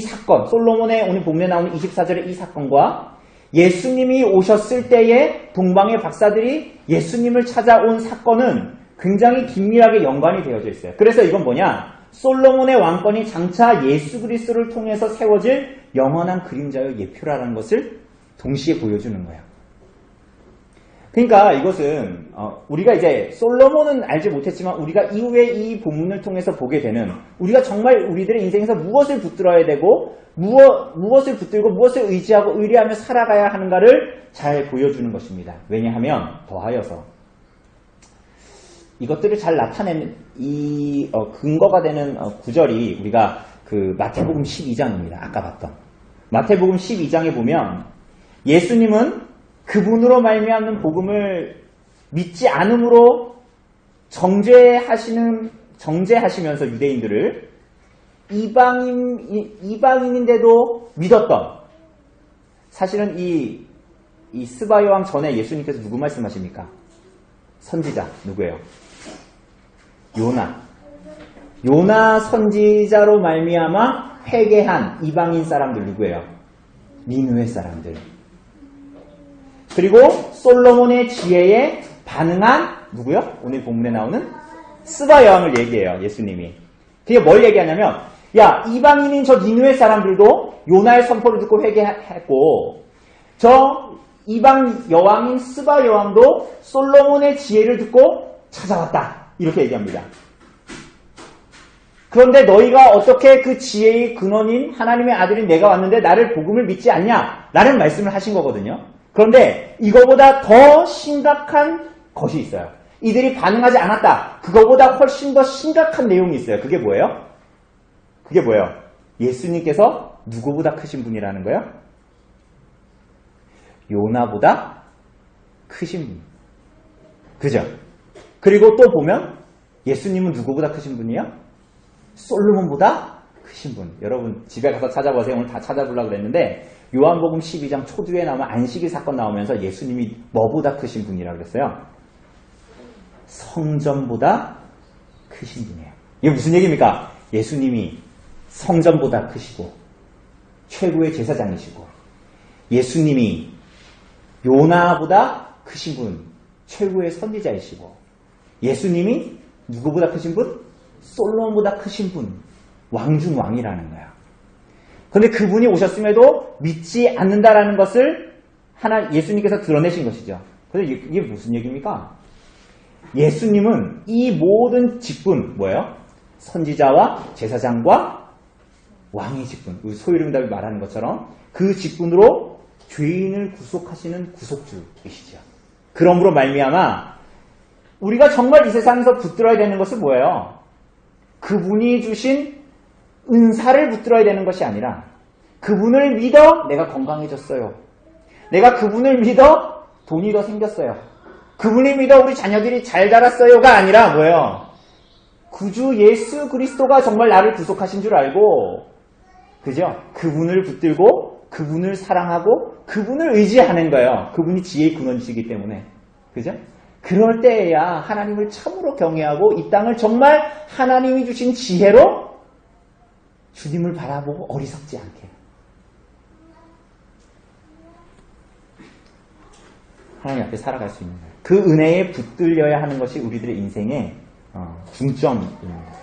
사건, 솔로몬의 오늘 본문에 나오는 24절의 이 사건과 예수님이 오셨을 때에 동방의 박사들이 예수님을 찾아온 사건은 굉장히 긴밀하게 연관이 되어져 있어요. 그래서 이건 뭐냐? 솔로몬의 왕권이 장차 예수 그리스도를 통해서 세워질 영원한 그림자의 예표라는 것을 동시에 보여주는 거예요. 그러니까 이것은 우리가 이제 솔로몬은 알지 못했지만 우리가 이후에 이 본문을 통해서 보게 되는 우리가 정말 우리들의 인생에서 무엇을 붙들어야 되고 무엇을 붙들고 무엇을 의지하고 의뢰하며 살아가야 하는가를 잘 보여주는 것입니다. 왜냐하면 더하여서 이것들을 잘 나타내는 이 근거가 되는 구절이 우리가 그 마태복음 12장입니다. 아까 봤던 마태복음 12장에 보면 예수님은 그분으로 말미암는 복음을 믿지 않음으로 정죄하시면서 유대인들을 이방인인데도 믿었던 사실은 이 스바 여왕 전에 예수님께서 누구 말씀하십니까? 선지자 누구예요? 요나 선지자로 말미암아 회개한 이방인 사람들 누구예요? 니느웨 사람들. 그리고 솔로몬의 지혜에 반응한 누구요? 오늘 본문에 나오는 스바 여왕을 얘기해요. 예수님이. 그게 뭘 얘기하냐면 야 이방인인 저 니느웨 사람들도 요나의 선포를 듣고 회개했고 저 이방 여왕인 스바 여왕도 솔로몬의 지혜를 듣고 찾아왔다. 이렇게 얘기합니다. 그런데 너희가 어떻게 그 지혜의 근원인 하나님의 아들인 내가 왔는데 나를 복음을 믿지 않냐? 라는 말씀을 하신 거거든요. 그런데 이거보다 더 심각한 것이 있어요. 이들이 반응하지 않았다. 그거보다 훨씬 더 심각한 내용이 있어요. 그게 뭐예요? 예수님께서 누구보다 크신 분이라는 거예요? 요나보다 크신 분. 그죠? 그리고 또 보면 예수님은 누구보다 크신 분이에요? 솔로몬보다 크신 분. 여러분 집에 가서 찾아보세요. 오늘 다 찾아보려고 그랬는데 요한복음 12장 초두에 나오면 안식일 사건 나오면서 예수님이 뭐보다 크신 분이라고 그랬어요? 성전보다 크신 분이에요. 이게 무슨 얘기입니까? 예수님이 성전보다 크시고 최고의 제사장이시고 예수님이 요나보다 크신 분, 최고의 선지자이시고 예수님이 누구보다 크신 분? 솔로몬보다 크신 분, 왕중왕이라는 거야. 그런데 그분이 오셨음에도 믿지 않는다라는 것을 예수님께서 드러내신 것이죠. 그래서 이게 무슨 얘기입니까? 예수님은 이 모든 직분, 뭐예요? 선지자와 제사장과 왕의 직분, 우리 소유름답이 말하는 것처럼 그 직분으로 죄인을 구속하시는 구속주이시죠. 그러므로 말미암아 우리가 정말 이 세상에서 붙들어야 되는 것은 뭐예요? 그분이 주신 은사를 붙들어야 되는 것이 아니라 그분을 믿어 내가 건강해졌어요. 내가 그분을 믿어 돈이 더 생겼어요. 그분을 믿어 우리 자녀들이 잘 자랐어요가 아니라 뭐예요? 구주 예수 그리스도가 정말 나를 구속하신 줄 알고 그죠? 그분을 붙들고 그분을 사랑하고 그분을 의지하는 거예요. 그분이 지혜의 근원이시기 때문에. 그죠? 그럴 때에야 하나님을 참으로 경외하고 이 땅을 정말 하나님이 주신 지혜로 주님을 바라보고 어리석지 않게 하나님 앞에 살아갈 수 있는 거예요. 그 은혜에 붙들려야 하는 것이 우리들의 인생의 중점입니다.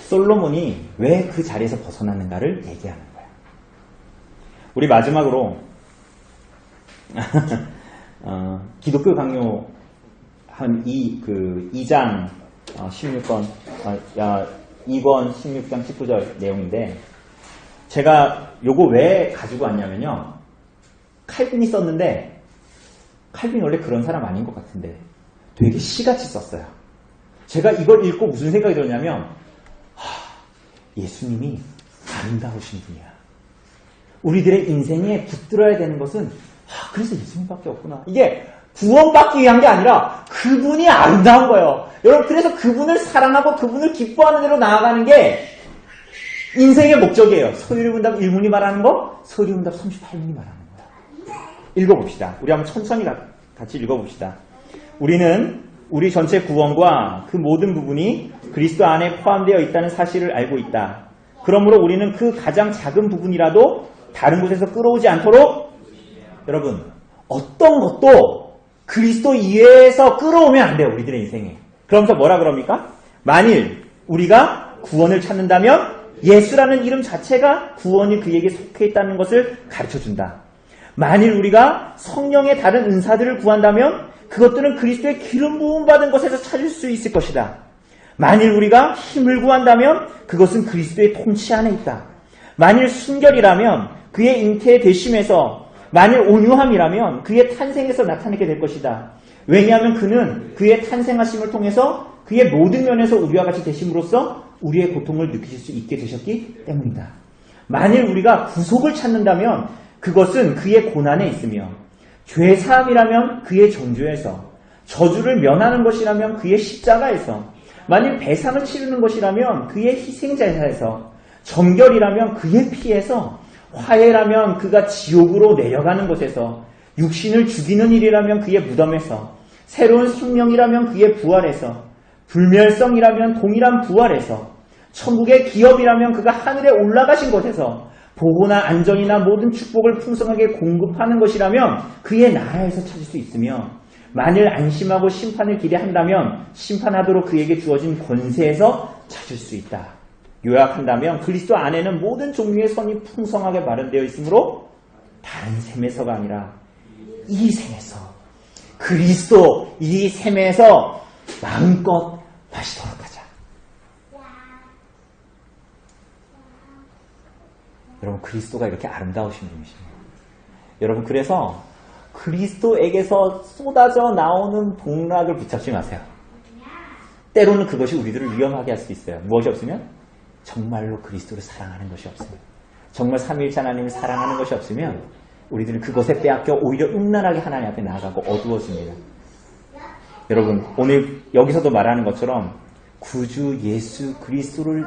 솔로몬이 왜 그 자리에서 벗어났는가를 얘기하는 거예요. 우리 마지막으로 기독교 강요 한 2장 16권 2권 16장 19절 내용인데 제가 요거 왜 가지고 왔냐면요. 칼빈이 썼는데 칼빈이 원래 그런 사람 아닌 것 같은데 되게 시같이 썼어요. 제가 이걸 읽고 무슨 생각이 들었냐면 예수님이 아름다우신 분이야. 우리들의 인생에 붙들어야 되는 것은 그래서 예수님밖에 없구나. 이게 구원받기 위한 게 아니라 그분이 아름다운 거예요. 여러분 그래서 그분을 사랑하고 그분을 기뻐하는 대로 나아가는 게 인생의 목적이에요. 서유리문답 1문이 말하는 거, 서유리문답 38문이 말하는 거야. 읽어봅시다. 우리 한번 천천히 같이 읽어봅시다. 우리는 우리 전체 구원과 그 모든 부분이 그리스도 안에 포함되어 있다는 사실을 알고 있다. 그러므로 우리는 그 가장 작은 부분이라도 다른 곳에서 끌어오지 않도록 여러분 어떤 것도 그리스도 이외에서 끌어오면 안 돼요. 우리들의 인생에. 그러면서 뭐라 그럽니까? 만일 우리가 구원을 찾는다면 예수라는 이름 자체가 구원이 그에게 속해 있다는 것을 가르쳐준다. 만일 우리가 성령의 다른 은사들을 구한다면 그것들은 그리스도의 기름 부음 받은 것에서 찾을 수 있을 것이다. 만일 우리가 힘을 구한다면 그것은 그리스도의 통치 안에 있다. 만일 순결이라면 그의 잉태의 되심에서, 만일 온유함이라면 그의 탄생에서 나타나게 될 것이다. 왜냐하면 그는 그의 탄생하심을 통해서 그의 모든 면에서 우리와 같이 되심으로써 우리의 고통을 느끼실 수 있게 되셨기 때문이다. 만일 우리가 구속을 찾는다면 그것은 그의 고난에 있으며, 죄사함이라면 그의 정죄에서, 저주를 면하는 것이라면 그의 십자가에서, 만일 배상을 치르는 것이라면 그의 희생제사에서, 정결이라면 그의 피에서, 화해라면 그가 지옥으로 내려가는 곳에서, 육신을 죽이는 일이라면 그의 무덤에서, 새로운 생명이라면 그의 부활에서, 불멸성이라면 동일한 부활에서, 천국의 기업이라면 그가 하늘에 올라가신 곳에서, 보호나 안전이나 모든 축복을 풍성하게 공급하는 것이라면 그의 나라에서 찾을 수 있으며, 만일 안심하고 심판을 기대한다면 심판하도록 그에게 주어진 권세에서 찾을 수 있다. 요약한다면 그리스도 안에는 모든 종류의 선이 풍성하게 마련되어 있으므로 다른 셈에서가 아니라 이 셈에서, 그리스도 이 셈에서 마음껏 마시도록 하자. 여러분, 그리스도가 이렇게 아름다우신 분이십니다. 여러분, 그래서 그리스도에게서 쏟아져 나오는 복락을 붙잡지 마세요. 때로는 그것이 우리들을 위험하게 할 수 있어요. 무엇이 없으면? 정말로 그리스도를 사랑하는 것이 없으면, 정말 삼위일체 하나님을 사랑하는 것이 없으면 우리들은 그것에 빼앗겨 오히려 음란하게 하나님 앞에 나아가고 어두워집니다. 여러분, 오늘 여기서도 말하는 것처럼 구주 예수 그리스도를,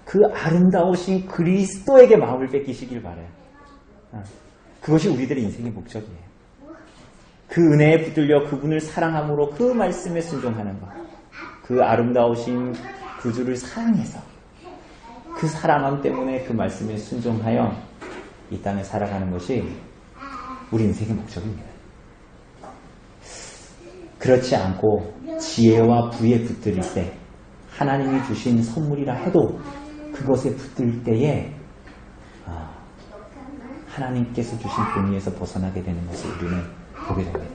그 아름다우신 그리스도에게 마음을 뺏기시길 바라요. 그것이 우리들의 인생의 목적이에요. 그 은혜에 붙들려 그분을 사랑함으로 그 말씀에 순종하는 것, 그 아름다우신 구주를 사랑해서 그 사랑함 때문에 그 말씀에 순종하여 이 땅에 살아가는 것이 우리 인생의 목적입니다. 그렇지 않고 지혜와 부에 붙들릴 때, 하나님이 주신 선물이라 해도 그것에 붙들 때에 하나님께서 주신 본의에서 벗어나게 되는 것을 우리는 보게 됩니다.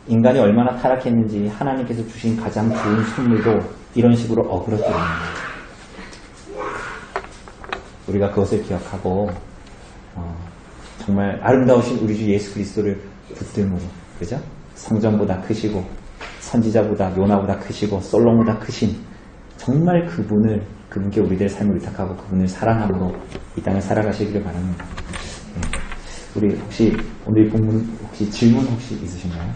인간이 얼마나 타락했는지 하나님께서 주신 가장 좋은 선물도 이런 식으로 어그러뜨립니다. 우리가 그것을 기억하고 정말 아름다우신 우리 주 예수 그리스도를 붙들므로, 그죠? 성전보다 크시고 선지자보다 요나보다 크시고 솔로몬보다 크신 정말 그분께 우리들의 삶을 의탁하고 그분을 사랑함으로 이 땅을 살아가시기를 바랍니다. 우리 혹시 오늘 이 본문 혹시 질문 혹시 있으신가요?